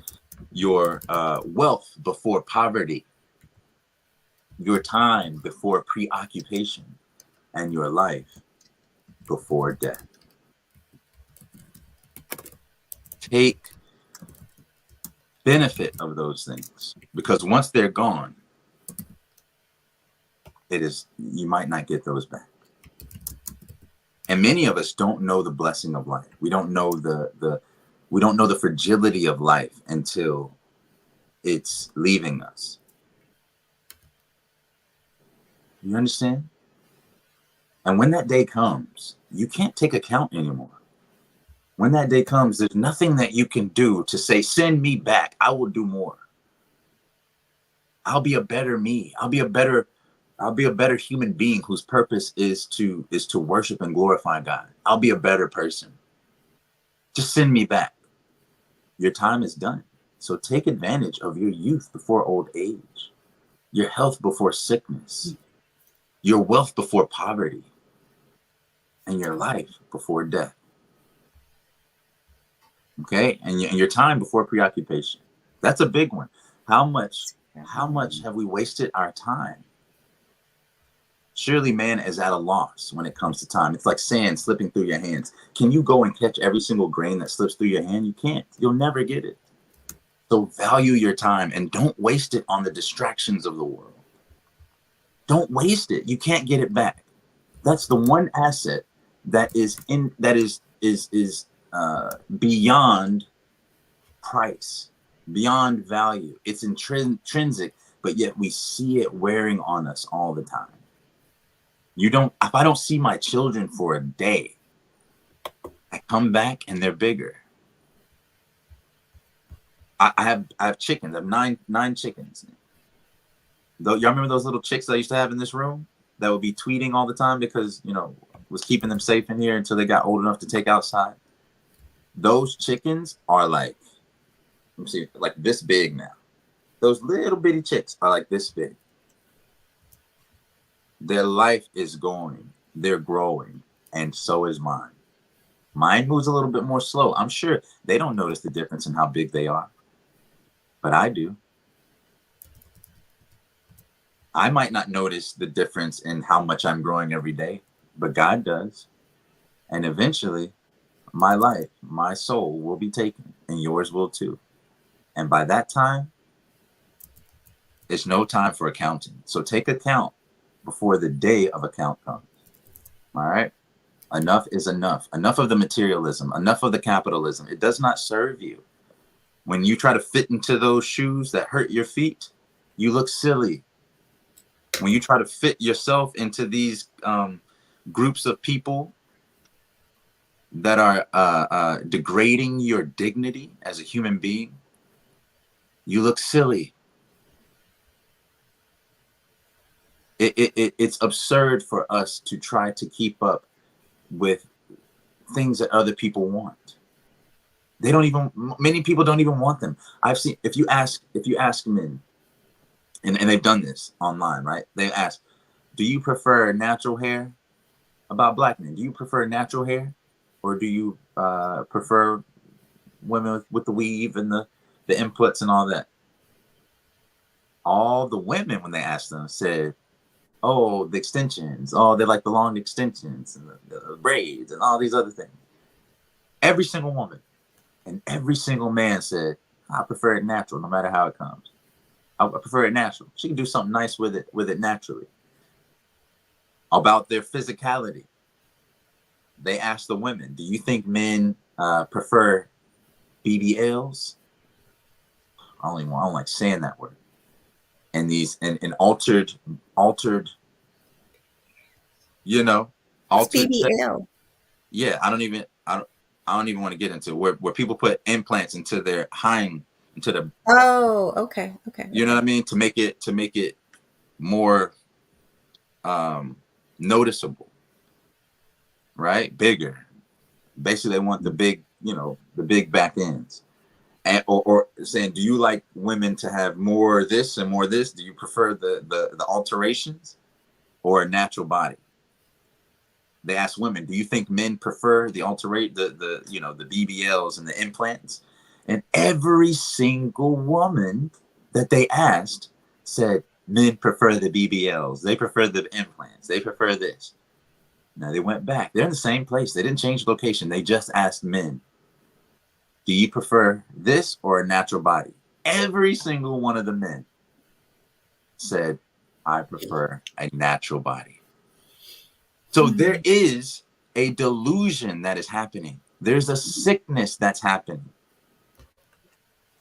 your wealth before poverty, your time before preoccupation, and your life before death. Take benefit of those things, because once they're gone, you might not get those back. And many of us don't know the blessing of life. We don't know the fragility of life until it's leaving us. You understand? And when that day comes, you can't take account anymore. When that day comes, there's nothing that you can do to say, send me back. I will do more. I'll be a better me. I'll be a better human being whose purpose is to worship and glorify God. I'll be a better person. Just send me back. Your time is done. So take advantage of your youth before old age, your health before sickness, your wealth before poverty, and your life before death. Okay? And your time before preoccupation. That's a big one. How much have we wasted our time? Surely man is at a loss when it comes to time. It's like sand slipping through your hands. Can you go and catch every single grain that slips through your hand? You can't. You'll never get it. So value your time and don't waste it on the distractions of the world. Don't waste it. You can't get it back. That's the one asset that is beyond price, beyond value. It's intrinsic, but yet we see it wearing on us all the time. If I don't see my children for a day, I come back and they're bigger. I have chickens. I have nine chickens. Y'all remember those little chicks I used to have in this room that would be tweeting all the time because, was keeping them safe in here until they got old enough to take outside? Those chickens are like, let me see, like this big now. Those little bitty chicks are like this big. Their life is going. They're growing. And so is mine. Mine moves a little bit more slow. I'm sure they don't notice the difference in how big they are. But I do. I might not notice the difference in how much I'm growing every day, but God does. And eventually, my life, my soul will be taken, and yours will too. And by that time, it's no time for accounting. So take account before the day of account comes. All right? Enough is enough. Enough of the materialism. Enough of the capitalism. It does not serve you. When you try to fit into those shoes that hurt your feet, you look silly. When you try to fit yourself into these groups of people that are degrading your dignity as a human being, you look silly. It's absurd for us to try to keep up with things that other people want. Many people don't even want them. I've seen, if you ask men, and they've done this online, right? They ask, do you prefer natural hair? About black men, do you prefer natural hair? Or do you prefer women with the weave and the inputs and all that? All the women, when they asked them, said, oh, the extensions. Oh, they like the long extensions and the braids and all these other things. Every single woman and every single man said, I prefer it natural, no matter how it comes. I prefer it natural. She can do something nice with it naturally. About their physicality, they asked the women, do you think men prefer BBLs? I don't like saying that word. And these and altered, altered BBL. Yeah, I don't even want to get into where people put implants into their into the. Oh, okay. You know what I mean? To make it more noticeable, right? Bigger. Basically, they want the big, the big back ends. And, or saying, do you like women to have more this and more this? Do you prefer the alterations or a natural body? They ask women, do you think men prefer the the BBLs and the implants? And every single woman that they asked said men prefer the BBLs. They prefer the implants. They prefer this. Now they went back. They're in the same place. They didn't change location. They just asked men, do you prefer this or a natural body? Every single one of the men said, I prefer a natural body. So there is a delusion that is happening. There's a sickness that's happening.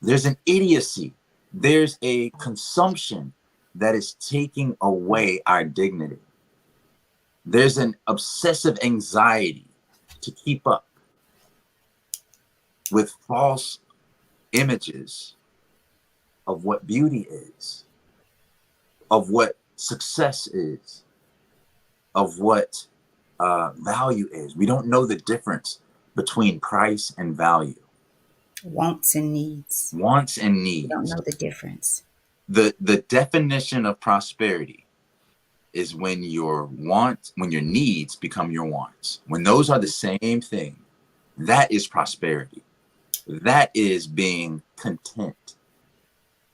There's an idiocy. There's a consumption that is taking away our dignity. There's an obsessive anxiety to keep up with false images of what beauty is, of what success is, of what value is. We don't know the difference between price and value, Wants and needs. wants and We don't needs. know the difference. The definition of prosperity is when when your needs become your wants. When those are the same thing, that is prosperity. That is being content.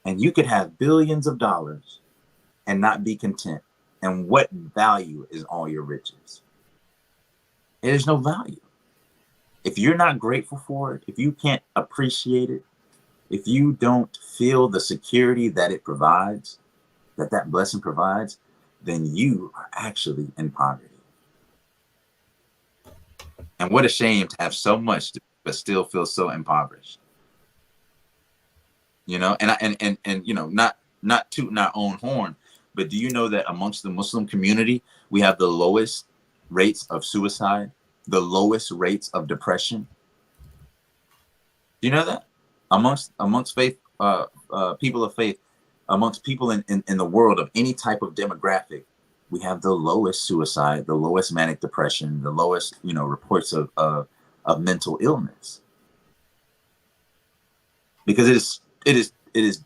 And you could have billions of dollars and not be content. And what value is all your riches? There's no value. If you're not grateful for it, if you can't appreciate it, if you don't feel the security that it provides, that blessing provides, then you are actually in poverty. And what a shame to have so much but still feel so impoverished. And not tooting our own horn, but do you know that amongst the Muslim community we have the lowest rates of suicide, the lowest rates of depression? Do you know that amongst faith people of faith, amongst people in the world of any type of demographic, we have the lowest suicide, the lowest manic depression, the lowest reports of mental illness, because it is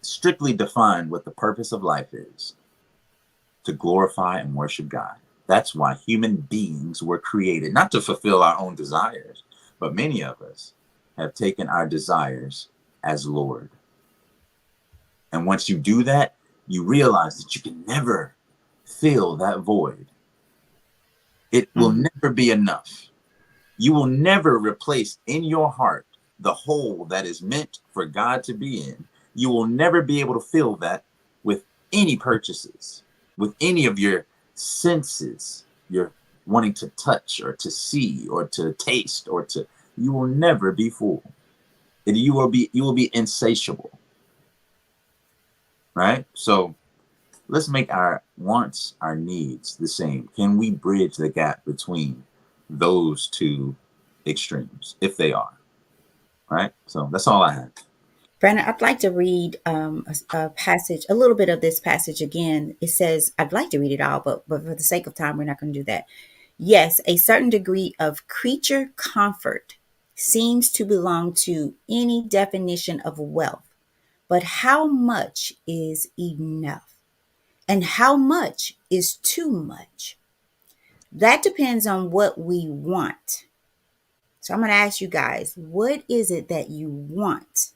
strictly defined what the purpose of life is: to glorify and worship God. That's why human beings were created, not to fulfill our own desires, but many of us have taken our desires as Lord. And once you do that, you realize that you can never fill that void. It will Mhm. never be enough. You will never replace in your heart the hole that is meant for God to be in. You will never be able to fill that with any purchases, with any of your senses. You're wanting to touch or to see or to taste or to, you will never be full. And you will be insatiable, right? So let's make our wants, our needs the same. Can we bridge the gap between those two extremes, if they are? Right? So that's all I have. Brandon, I'd like to read a passage, a little bit of this passage again. It says, I'd like to read it all, but for the sake of time, we're not going to do that. Yes, a certain degree of creature comfort seems to belong to any definition of wealth, but how much is enough? And how much is too much? That depends on what we want. So I'm going to ask you guys, what is it that you want?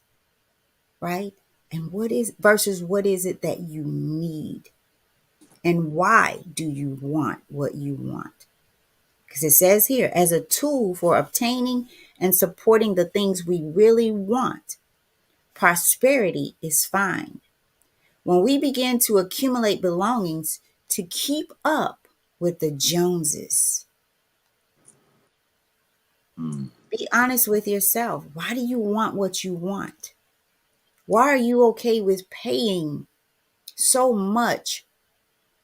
Right? And what is versus what is it that you need? And why do you want what you want? Because it says here, as a tool for obtaining and supporting the things we really want, prosperity is fine. When we begin to accumulate belongings to keep up with the Joneses, Mm. be honest with yourself. Why do you want what you want? Why are you okay with paying so much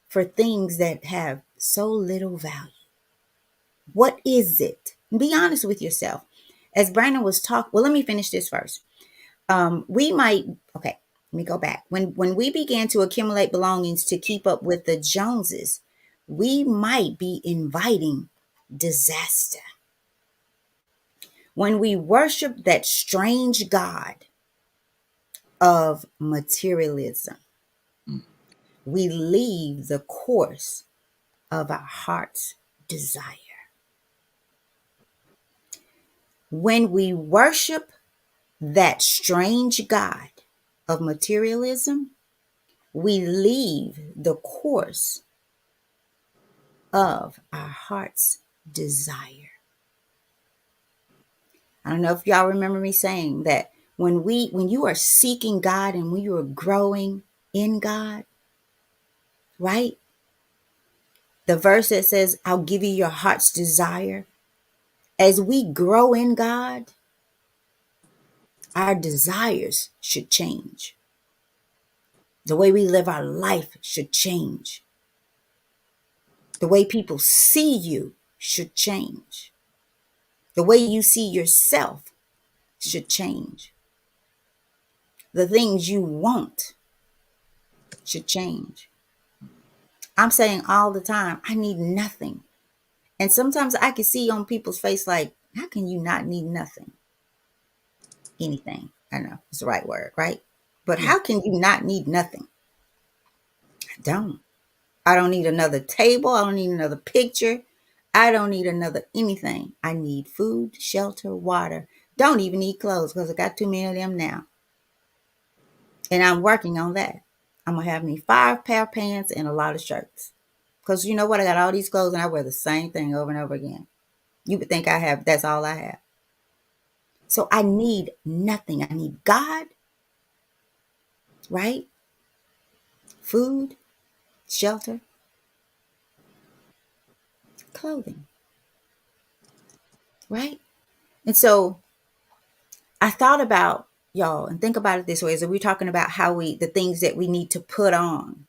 for things that have so little value? What is it? Be honest with yourself. As Brandon was talking, well, let me finish this first. We might, okay, let me go back. When we began to accumulate belongings to keep up with the Joneses, we might be inviting disaster. When we worship that strange God of materialism, Mm. we leave the course of our heart's desire. When we worship that strange God of materialism, we leave the course of our heart's desire. I don't know if y'all remember me saying that when you are seeking God and when you are growing in God, right? The verse that says, I'll give you your heart's desire. As we grow in God, our desires should change. The way we live our life should change. The way people see you should change. The way you see yourself should change. The things you want should change. I'm saying all the time, I need nothing. And sometimes I can see on people's face, like, how can you not need nothing? Anything. I know it's the right word, right? But Yeah. how can you not need nothing? I don't. I don't need another table. I don't need another picture. I don't need another anything. I need food, shelter, water. Don't even need clothes because I got too many of them now. And I'm working on that. I'm going to have me 5 pair of pants and a lot of shirts. Because you know what? I got all these clothes and I wear the same thing over and over again. You would think that's all I have. So I need nothing. I need God, right? Food, shelter, clothing, right? And so I thought about y'all and think about it this way. So we're talking about the things that we need to put on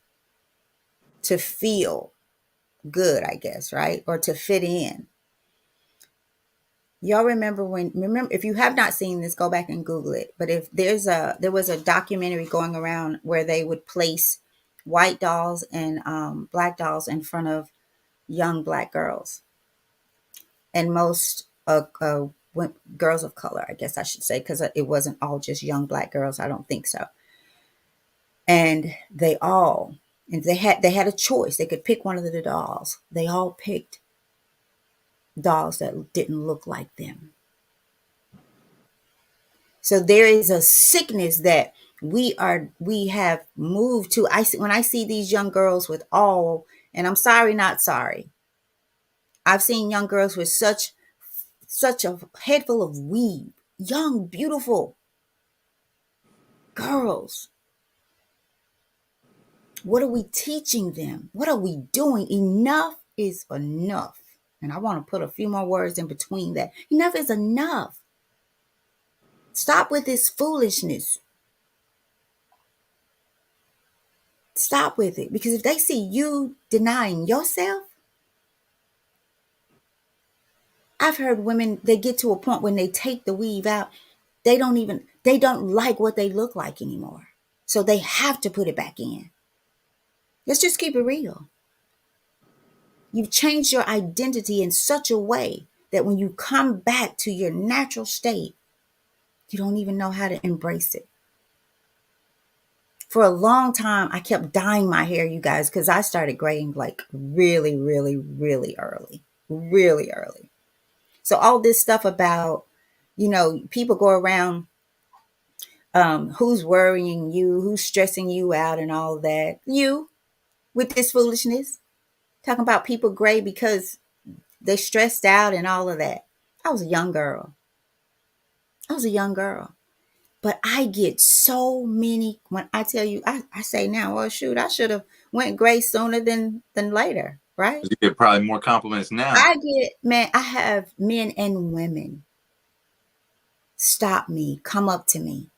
to feel good, I guess, right? Or to fit in. Y'all remember if you have not seen this, go back and Google it. But if there was a documentary going around where they would place white dolls and black dolls in front of young black girls and most girls of color, I guess I should say, because it wasn't all just young black girls. I don't think so. And they had a choice. They could pick one of the dolls. They all picked dolls that didn't look like them. So there is a sickness that we have moved to. When I see these young girls with all, and I'm sorry, not sorry. I've seen young girls with such a head full of weave, young, beautiful girls. What are we teaching them? What are we doing? Enough is enough. And I want to put a few more words in between that. Enough is enough. Stop with this foolishness. Stop with it. Because if they see you denying yourself, I've heard women, they get to a point when they take the weave out, they don't like what they look like anymore. So they have to put it back in. Let's just keep it real. You've changed your identity in such a way that when you come back to your natural state, you don't even know how to embrace it. For a long time, I kept dyeing my hair, you guys, because I started graying like really, really, really early. Really early. So all this stuff about, people go around, who's worrying you, who's stressing you out and all that. You, with this foolishness, talking about people gray because they stressed out and all of that. I was a young girl. But I get so many, when I tell you, I say now, well, shoot, I should have went gray sooner than later, right? You get probably more compliments now. I have men and women stop me, come up to me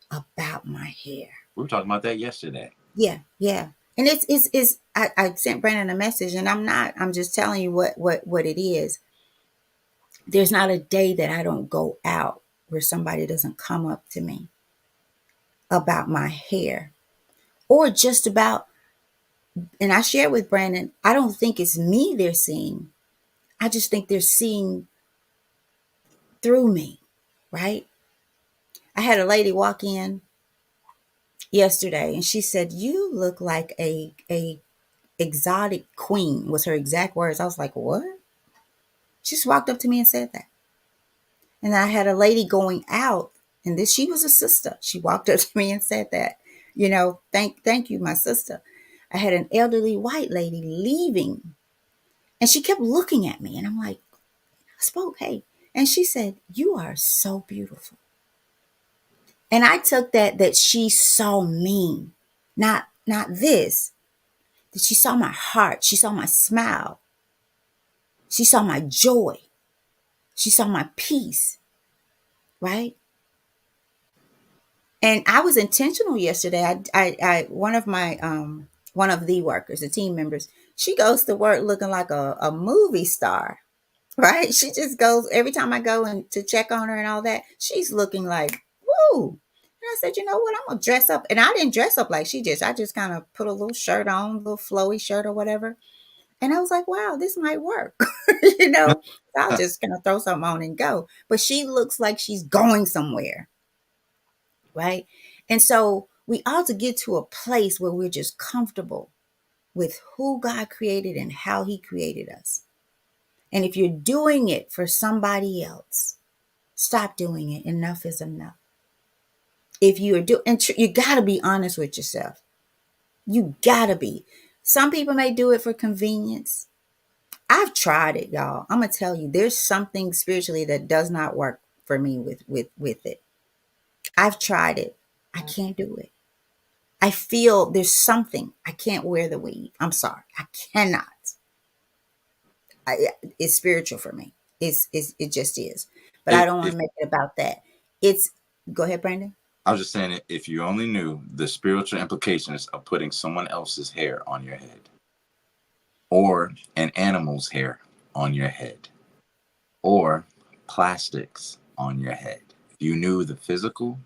about my hair. We were talking about that yesterday. Yeah, yeah. And I sent Brandon a message, and I'm just telling you what it is. There's not a day that I don't go out where somebody doesn't come up to me about my hair or just about, and I share with Brandon, I don't think it's me they're seeing. I just think they're seeing through me, right? I had a lady walk in yesterday and she said, "You look like a exotic queen," was her exact words. I was like, "What?" She just walked up to me and said that. And I had a lady going out, and she was a sister. She walked up to me and said that, thank you, my sister. I had an elderly white lady leaving, and she kept looking at me, and I'm like, I spoke, hey, and she said, "You are so beautiful." And I took that she saw me, not this, that she saw my heart, she saw my smile, she saw my joy, she saw my peace, right? And I was intentional yesterday. I one of my one of the workers, the team members, she goes to work looking like a movie star, right? She just goes every time I go and to check on her and all that. She's looking like woo. And I said, you know what? I'm gonna dress up, and I didn't dress up like she just. I just kind of put a little shirt on, a little flowy shirt or whatever. And I was like, wow, this might work, you know. So I'll just kind of throw something on and go. But she looks like she's going somewhere, right? And so we ought to get to a place where we're just comfortable with who God created and how He created us. And if you're doing it for somebody else, stop doing it. Enough is enough. If you are doing, you got to be honest with yourself. You got to be. Some people may do it for convenience. I've tried it, y'all. I'm gonna tell you, there's something spiritually that does not work for me with it. I've tried it. I can't do it. I feel there's something. I can't wear the weave. I'm sorry. I cannot. It's spiritual for me. It just is. But I don't want If to make it about that. It's Go ahead, Brandon. I was just saying, if you only knew the spiritual implications of putting someone else's hair on your head, or an animal's hair on your head, or plastics on your head. If you knew the physical,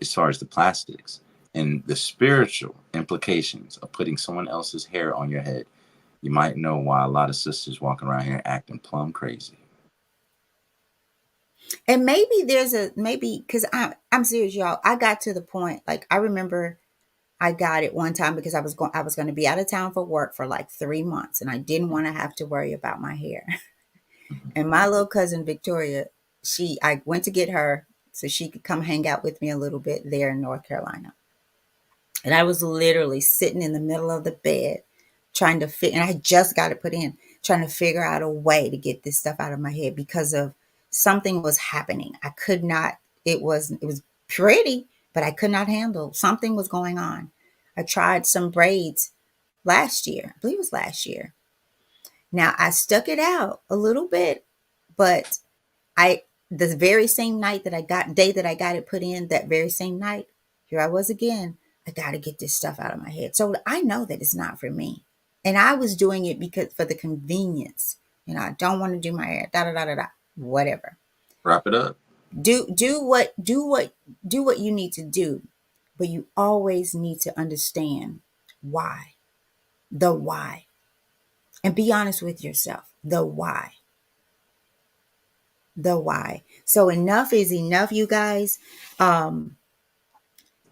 as far as the plastics, and the spiritual implications of putting someone else's hair on your head, you might know why a lot of sisters walking around here acting plumb crazy. And maybe there's a maybe because I'm serious, y'all. I got to the point, like I remember I got it one time because I was going to be out of town for work for like 3 months, and I didn't want to have to worry about my hair. Mhm. And my little cousin Victoria, I went to get her so she could come hang out with me a little bit there in North Carolina. And I was literally sitting in the middle of the bed trying to fit, and I just got it put in, trying to figure out a way to get this stuff out of my head because of something was happening. I could not, it was pretty, but I could not handle. Something was going on. I tried some braids last year. I believe it was last year. Now I stuck it out a little bit, but I the very same night that I got day that I got it put in, that very same night, here I was again. I got to get this stuff out of my head. So I know that it's not for me. And I was doing it because for the convenience. I don't want to do my hair, da da da da da, whatever. Wrap it up. Do what you need to do, but you always need to understand why. The why. And be honest with yourself. The why. The why. So enough is enough, you guys.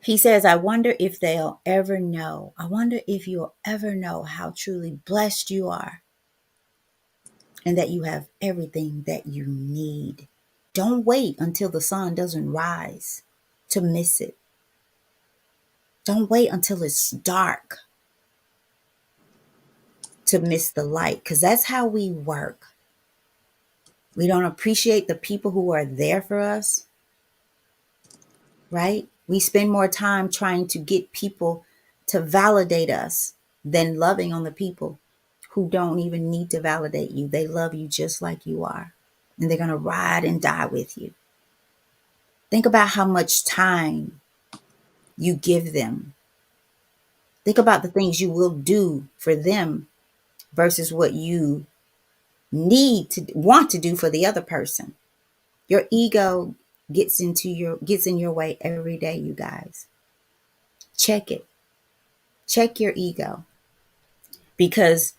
He says, I wonder if they'll ever know. I wonder if you'll ever know how truly blessed you are and that you have everything that you need. Don't wait until the sun doesn't rise to miss it. Don't wait until it's dark to miss the light, because that's how we work. We don't appreciate the people who are there for us, right? We spend more time trying to get people to validate us than loving on the people who don't even need to validate you. They love you just like you are, and they're going to ride and die with you. Think about how much time you give them. Think about the things you will do for them versus what you need to want to do for the other person. Your ego gets in your way every day, you guys. Check it. Check your ego, because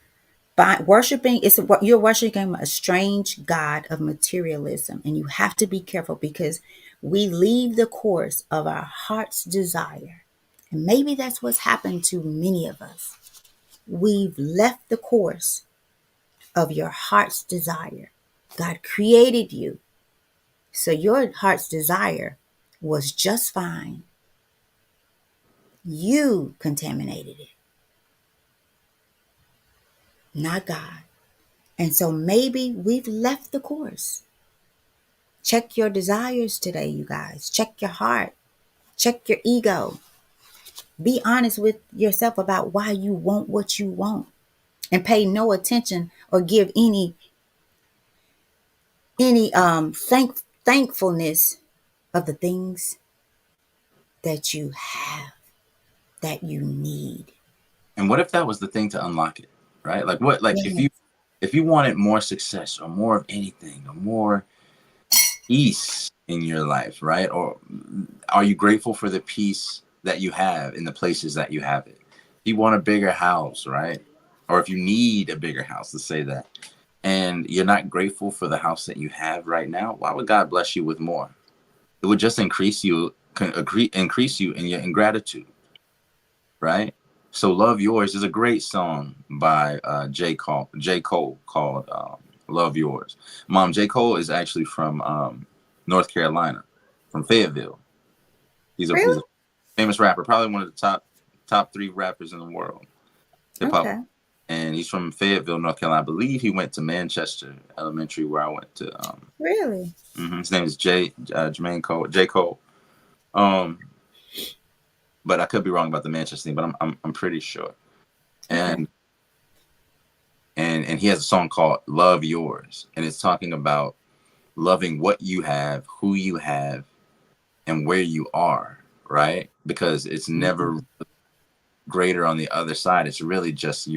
by worshiping, you're worshiping a strange god of materialism, and you have to be careful because we leave the course of our heart's desire. And maybe that's what's happened to many of us. We've left the course of your heart's desire. God created you, so your heart's desire was just fine. You contaminated it, not God. And so maybe we've left the course. Check your desires today, you guys. Check your heart. Check your ego. Be honest with yourself about why you want what you want, and pay no attention or give any thankfulness of the things that you have, that you need. And what if that was the thing to unlock it, right? Like what, like Yes. if you wanted more success or more of anything or more peace in your life, right? Or are you grateful for the peace that you have in the places that you have it? If you want a bigger house, right? Or if you need a bigger house, let's say that, and you're not grateful for the house that you have right now, why would God bless you with more? It would just increase you in your ingratitude, right? So "Love Yours" is a great song by J. Cole called "Love Yours." J. Cole is actually from North Carolina, from Fayetteville. He's Really? a famous rapper, probably one of the top three rappers in the world, hip hop. Okay. And he's from Fayetteville, North Carolina. I believe he went to Manchester Elementary, where I went to. Really? His name is Jermaine Cole, J. Cole. Um, but I could be wrong about the Manchester thing, but I'm pretty sure. Okay. And he has a song called "Love Yours," and it's talking about loving what you have, who you have, and where you are, right? Because it's never Mhm. greater on the other side. It's really just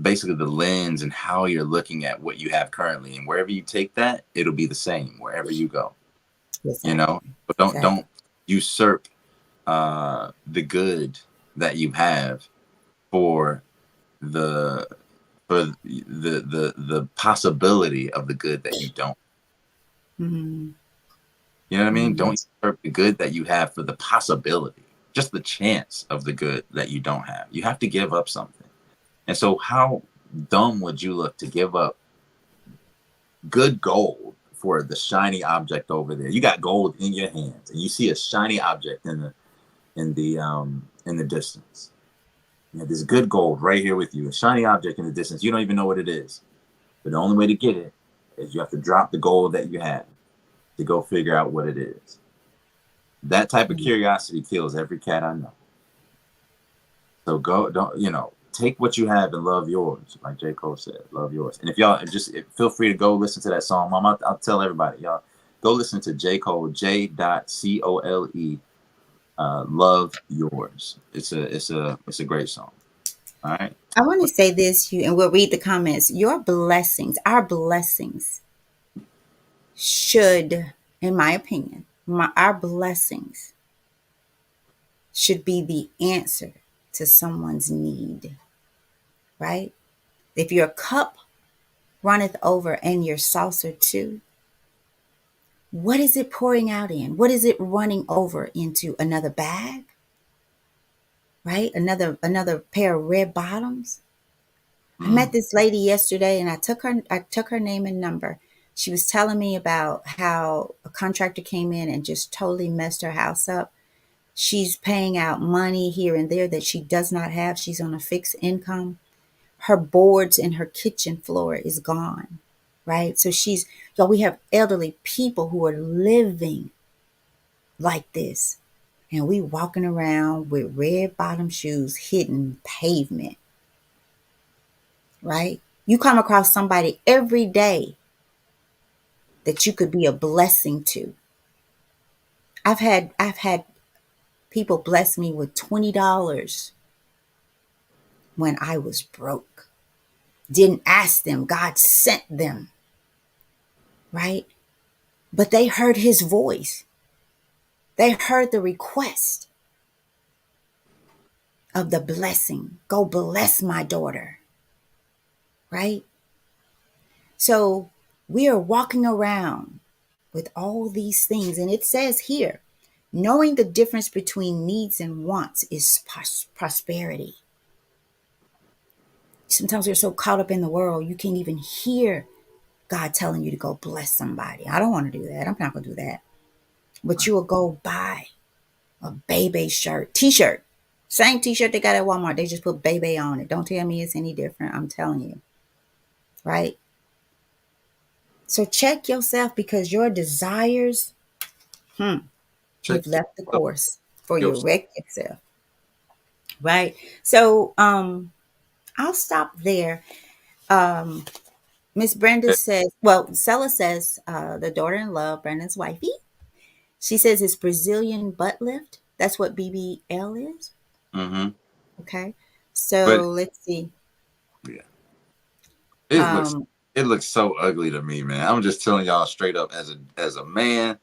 basically the lens and how you're looking at what you have currently, and wherever you take that, it'll be the same wherever you go. You know, Exactly. but don't Exactly. usurp the good that you have for the the possibility of the good that you don't. Mhm. You know what I mean? Mhm. Don't usurp the good that you have for the possibility, just the chance of the good that you don't have. You have to give up something. And so, how dumb would you look to give up good gold for the shiny object over there? You got gold in your hands, and you see a shiny object in the distance. You have this good gold right here with you, a shiny object in the distance. You don't even know what it is. But the only way to get it is you have to drop the gold that you have to go figure out what it is. That type of Mhm. curiosity kills every cat I know. So go, don't take what you have and love yours, like J. Cole said, love yours. And if y'all feel free to go listen to that song, Mom. I'll tell everybody, y'all go listen to J. Cole, J.Cole, love yours. It's a great song. All right. I want to say this, you, and we'll read the comments. Your blessings, our blessings, should, in my opinion, our blessings should be the answer to someone's need, right? If your cup runneth over and your saucer too, what is it pouring out in? What is it running over into? Another bag, right? Another pair of red bottoms. I met Mm, this lady yesterday and I took her name and number. She was telling me about how a contractor came in and just totally messed her house up. She's paying out money here and there that she does not have. She's on a fixed income. Her boards in her kitchen floor is gone, right? So we have elderly people who are living like this. And we walking around with red bottom shoes hitting pavement, right? You come across somebody every day that you could be a blessing to. I've had people bless me with $20 when I was broke. Didn't ask them, God sent them, right? But they heard his voice. They heard the request of the blessing. Go bless my daughter, right? So we are walking around with all these things. And it says here, knowing the difference between needs and wants is prosperity. Sometimes we're so caught up in the world, you can't even hear God telling you to go bless somebody. I don't want to do that. I'm not going to do that. But you will go buy a Bebe shirt, t-shirt. Same t-shirt they got at Walmart. They just put Bebe on it. Don't tell me it's any different. I'm telling you. Right? So check yourself because your desires, check you've left the course for your your wrecked self. Right? So I'll stop there. Um Miss Brenda says, well, Sella says, the daughter in love, Brandon's wifey. She says it's Brazilian butt lift. That's what BBL is. Mm-hmm. Okay. But So let's see. yeah, it looks Um, it looks so ugly to me, man. I'm just telling y'all straight up, as a man,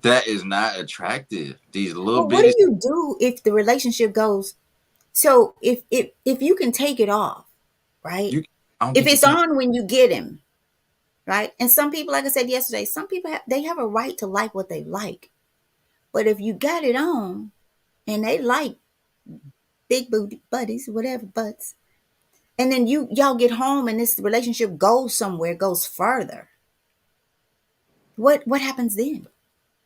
that is not attractive. These little well, what do bitty you do if the relationship goes? So if you can take it off, right? you. I don't If think you it's can. on when you get him, right? And some people, like I said yesterday, some people they have a right to like what they like. But if you got it on and they like big booty buddies, whatever butts, and then y'all get home and this relationship goes somewhere, goes further. What happens then?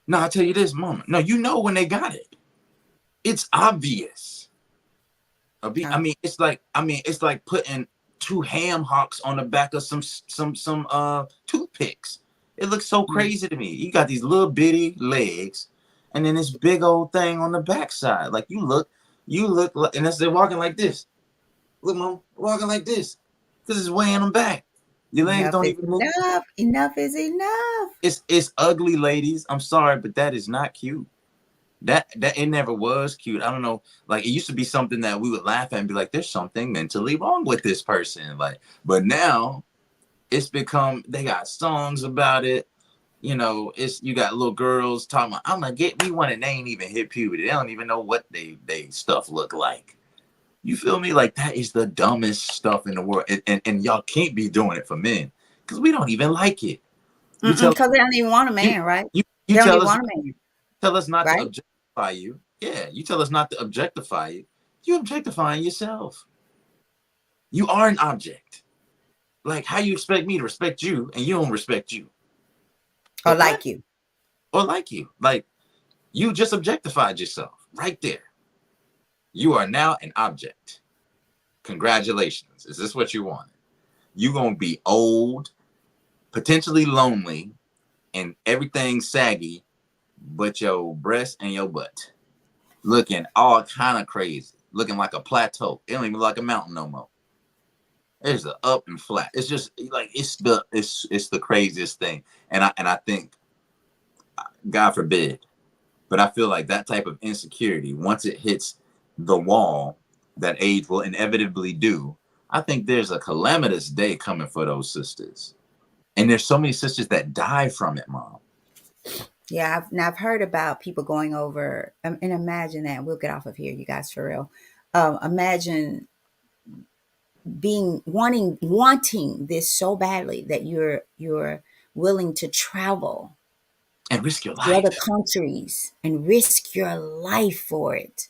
No, I tell you this, mama. No, you know when they got it. It's obvious. I Oh, mean, it's like putting two ham hocks on the back of some toothpicks. It looks so mm. crazy to me. You got these little bitty legs, and then this big old thing on the backside. Like you look like, and they're walking like this. Look, mom, walking like this. This is weighing them back. Your legs Enough don't is even move. enough. Enough is enough. It's ugly, ladies. I'm sorry, but that is not cute. That it never was cute. I don't know. Like it used to be something that we would laugh at and be like, "There's something mentally wrong with this person." Like, but now it's become they got songs about it. You know, it's you got little girls talking about, "I'm gonna get me one," and they ain't even hit puberty. They don't even know what they stuff look like. You feel me? Like that is the dumbest stuff in the world, and y'all can't be doing it for men because we don't even like it. You tell Because they don't even want a you man, right? you They don't tell even us want a man, tell us not to right? objectify you. Yeah, you tell us not to objectify you. You objectifying yourself. You are an object. Like how you expect me to respect you and you don't respect you. Or Like what? like you. Or like you. Like you just objectified yourself right there. You are now an object. Congratulations. Is this what you want? You gonna be old, potentially lonely, and everything saggy, but your breast and your butt looking all kind of crazy, looking like a plateau. It don't even look like a mountain no more. It's the up and flat. It's just like it's the craziest thing. And I think, God forbid, but I feel like that type of insecurity, once it hits the wall that age will inevitably do, I think there's a calamitous day coming for those sisters. And there's so many sisters that die from it, mom. Yeah, I've heard about people going over, and imagine that. We'll get off of here, you guys, for real. Imagine being wanting this so badly that you're willing to travel And risk your to other life. countries and risk your life for it.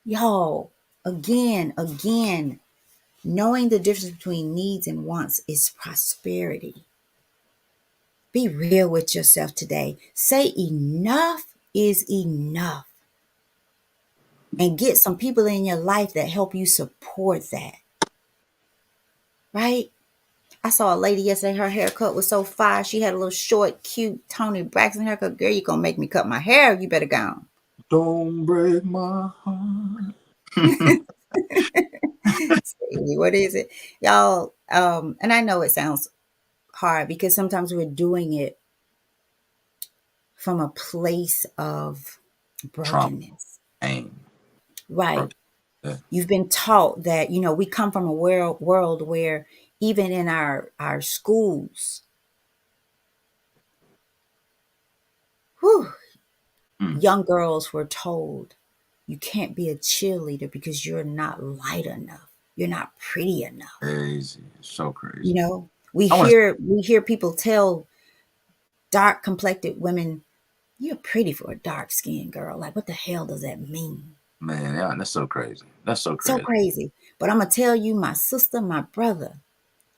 Yo, again, knowing the difference between needs and wants is prosperity. Be real with yourself today. Say enough is enough and get some people in your life that help you support that, right? I saw a lady yesterday, her haircut was so fire. She had a little short, cute Tony Braxton haircut. Girl, you gonna make me cut my hair. You better go Don't break my heart. on. What is it? Y'all, and I know it sounds hard because sometimes we're doing it from a place of Trauma, brokenness. pain, Right. broken. Yeah. You've been taught that, we come from a world where even in our schools, whew, Mm, young girls were told you can't be a cheerleader because you're not light enough. You're not pretty enough. crazy. So crazy. You know, we I want to, hear people tell dark complected women, "You're pretty for a dark skinned girl." Like, what the hell does that mean? man, yeah, that's so crazy. That's so So crazy. crazy. But I'm gonna tell you, my sister, my brother,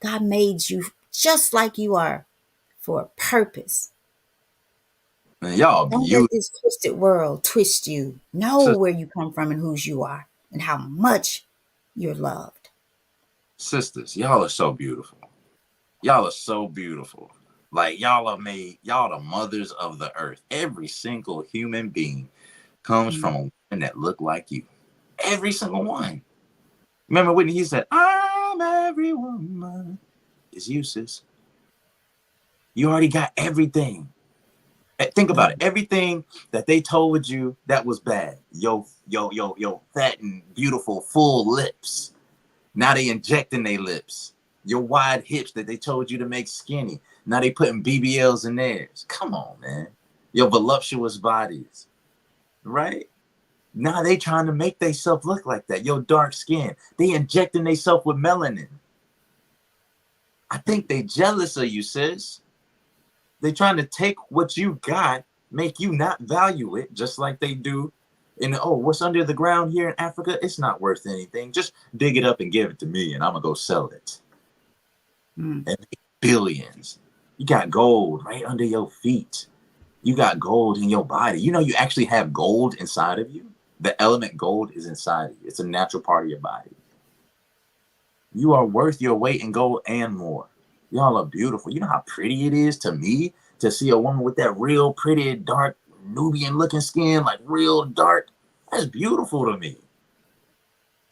God made you just like you are for a purpose. Man, y'all Don't let beautiful. this twisted world twist you. Know where you come from and whose you are and how much you're loved. Sisters, y'all are so beautiful. Y'all are so beautiful. Like y'all are made, y'all the mothers of the earth. Every single human being comes Mm. from a woman that look like you. Every single one. Remember Whitney, he said, I'm every woman. It's you, sis. You already got everything. Think about it. Everything that they told you that was bad. Yo, fat and beautiful, full lips. Now they injecting their lips. Your wide hips that they told you to make skinny. Now they putting BBLs in theirs. Come on, man. Your voluptuous bodies, right? Now they trying to make themselves look like that. Your dark skin. They injecting themselves with melanin. I think they jealous of you, sis. They trying to take what you got, make you not value it, just like they do in what's under the ground here in Africa? It's not worth anything. Just dig it up and give it to me, and I'm gonna go sell it. Mm. And make billions. You got gold right under your feet. You got gold in your body. You know you actually have gold inside of you. The element gold is inside of you. It's a natural part of your body. You are worth your weight in gold and more. Y'all are beautiful. You know how pretty it is to me to see a woman with that real pretty, dark, Nubian looking skin, like real dark. That's beautiful to me.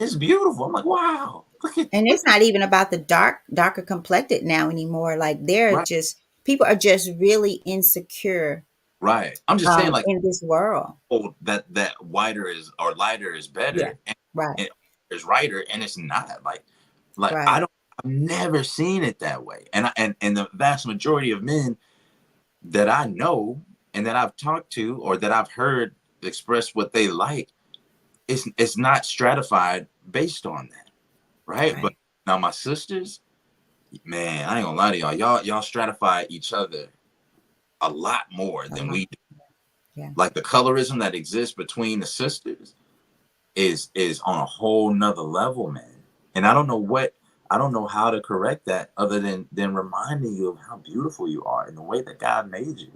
It's beautiful. I'm like, wow. And it's not even about the darker complected now anymore. Like they're Right, just people are just really insecure right. I'm just saying, like, in this world. oh, that whiter is or lighter is Yeah. better, Right. and is righter, and it's not. Like I Right. don't. I've never seen it that way, and the vast majority of men that I know and that I've talked to or that I've heard express what they like, it's not stratified based on that, right? But Right. now my sisters, man, I ain't gonna lie to y'all. Y'all stratify each other a lot more than Uh-huh. we do. Yeah. Like the colorism that exists between the sisters is on a whole nother level, man. And I don't know how to correct that other than reminding you of how beautiful you are and the way that God made you.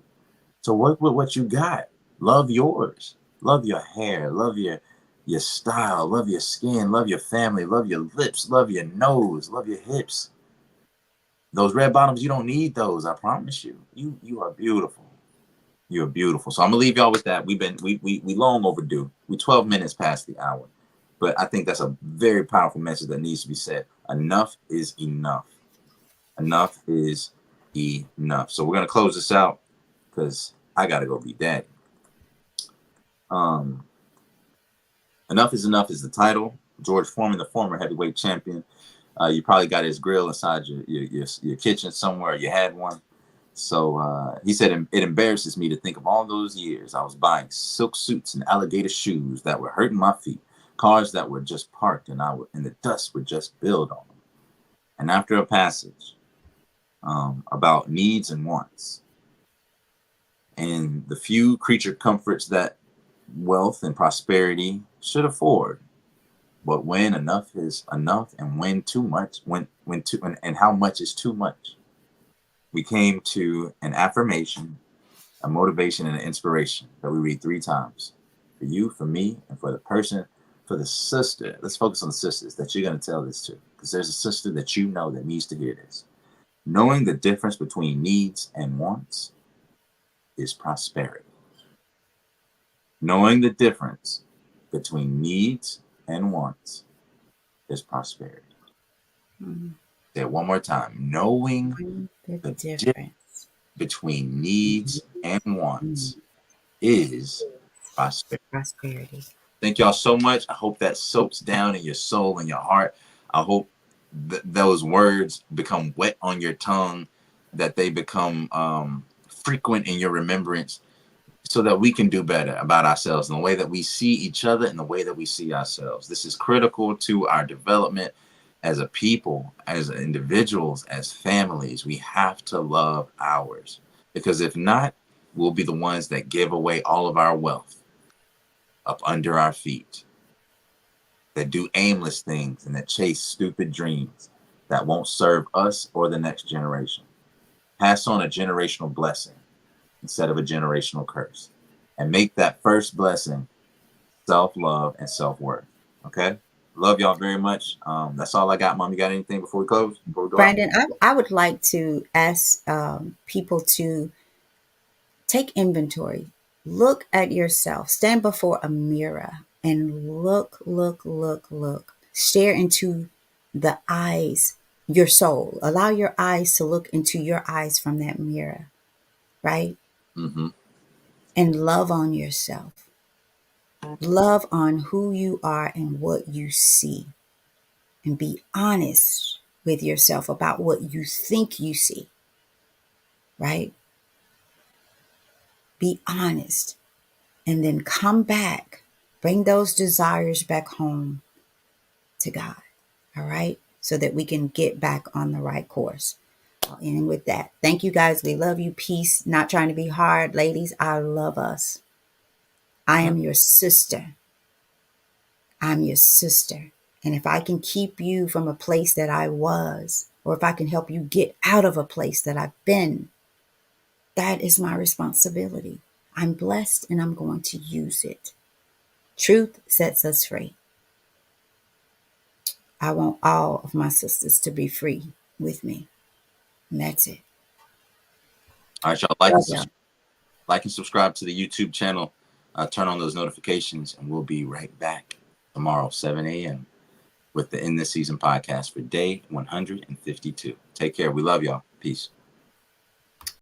So work with what you got. Love yours. Love your hair. Love your style. Love your skin. Love your family. Love your lips. Love your nose. Love your hips. Those red bottoms, you don't need those. I promise you. You are beautiful. You're beautiful. So I'm gonna leave y'all with that. We long overdue. We 12 minutes past the hour, but I think that's a very powerful message that needs to be said. Enough is enough. Enough is enough. So we're gonna close this out because I gotta go be daddy. Um, enough is the title. George Foreman, the former heavyweight champion. You probably got his grill inside your kitchen somewhere. You had one. So he said, it embarrasses me to think of all those years I was buying silk suits and alligator shoes that were hurting my feet, cars that were just parked and the dust would just build on them. And after a passage about needs and wants and the few creature comforts that wealth and prosperity should afford, but when enough is enough and when too much, when too, and how much is too much, we came to an affirmation, a motivation, and an inspiration that we read 3 times for you, for me, and for the person, for the sister. Let's focus on the sisters that you're going to tell this to, because there's a sister that you know that needs to hear this. Knowing the difference between needs and wants is prosperity. Knowing the difference between needs and wants is prosperity. Mm. Say it one more time. Knowing The the difference difference. between needs and Mm. wants is prosperity. Prosperity. Thank y'all so much. I hope that soaks down in your soul and your heart. I hope those words become wet on your tongue, that they become frequent in your remembrance, so that we can do better about ourselves in the way that we see each other and the way that we see ourselves. This is critical to our development as a people, as individuals, as families. We have to love ours, because if not, we'll be the ones that give away all of our wealth up under our feet, that do aimless things and that chase stupid dreams that won't serve us or the next generation. Pass on a generational blessing instead of a generational curse. And make that first blessing self-love and self-worth. Okay? Love y'all very much. That's all I got, Mom. You got anything before we close? Before we go out? Brandon, I would like to ask people to take inventory. Look at yourself. Stand before a mirror and look. Stare into the eyes, your soul. Allow your eyes to look into your eyes from that mirror, right? Mm-hmm. and love on yourself. Love on who you are and what you see. And be honest with yourself about what you think you see, right? Be honest. And then come back. Bring those desires back home to God. All right? So that we can get back on the right course. I'll end with that. Thank you guys. We love you. Peace. Not trying to be hard. Ladies, I love us. I am your sister. I'm your sister. And if I can keep you from a place that I was, or if I can help you get out of a place that I've been, that is my responsibility. I'm blessed and I'm going to use it. Truth sets us free. I want all of my sisters to be free with me. And that's it. All right, y'all, Love y'all. like and subscribe to the YouTube channel. Turn on those notifications, and we'll be right back tomorrow, 7 a.m. with the In This Season podcast for day 152. Take care. We love y'all. Peace.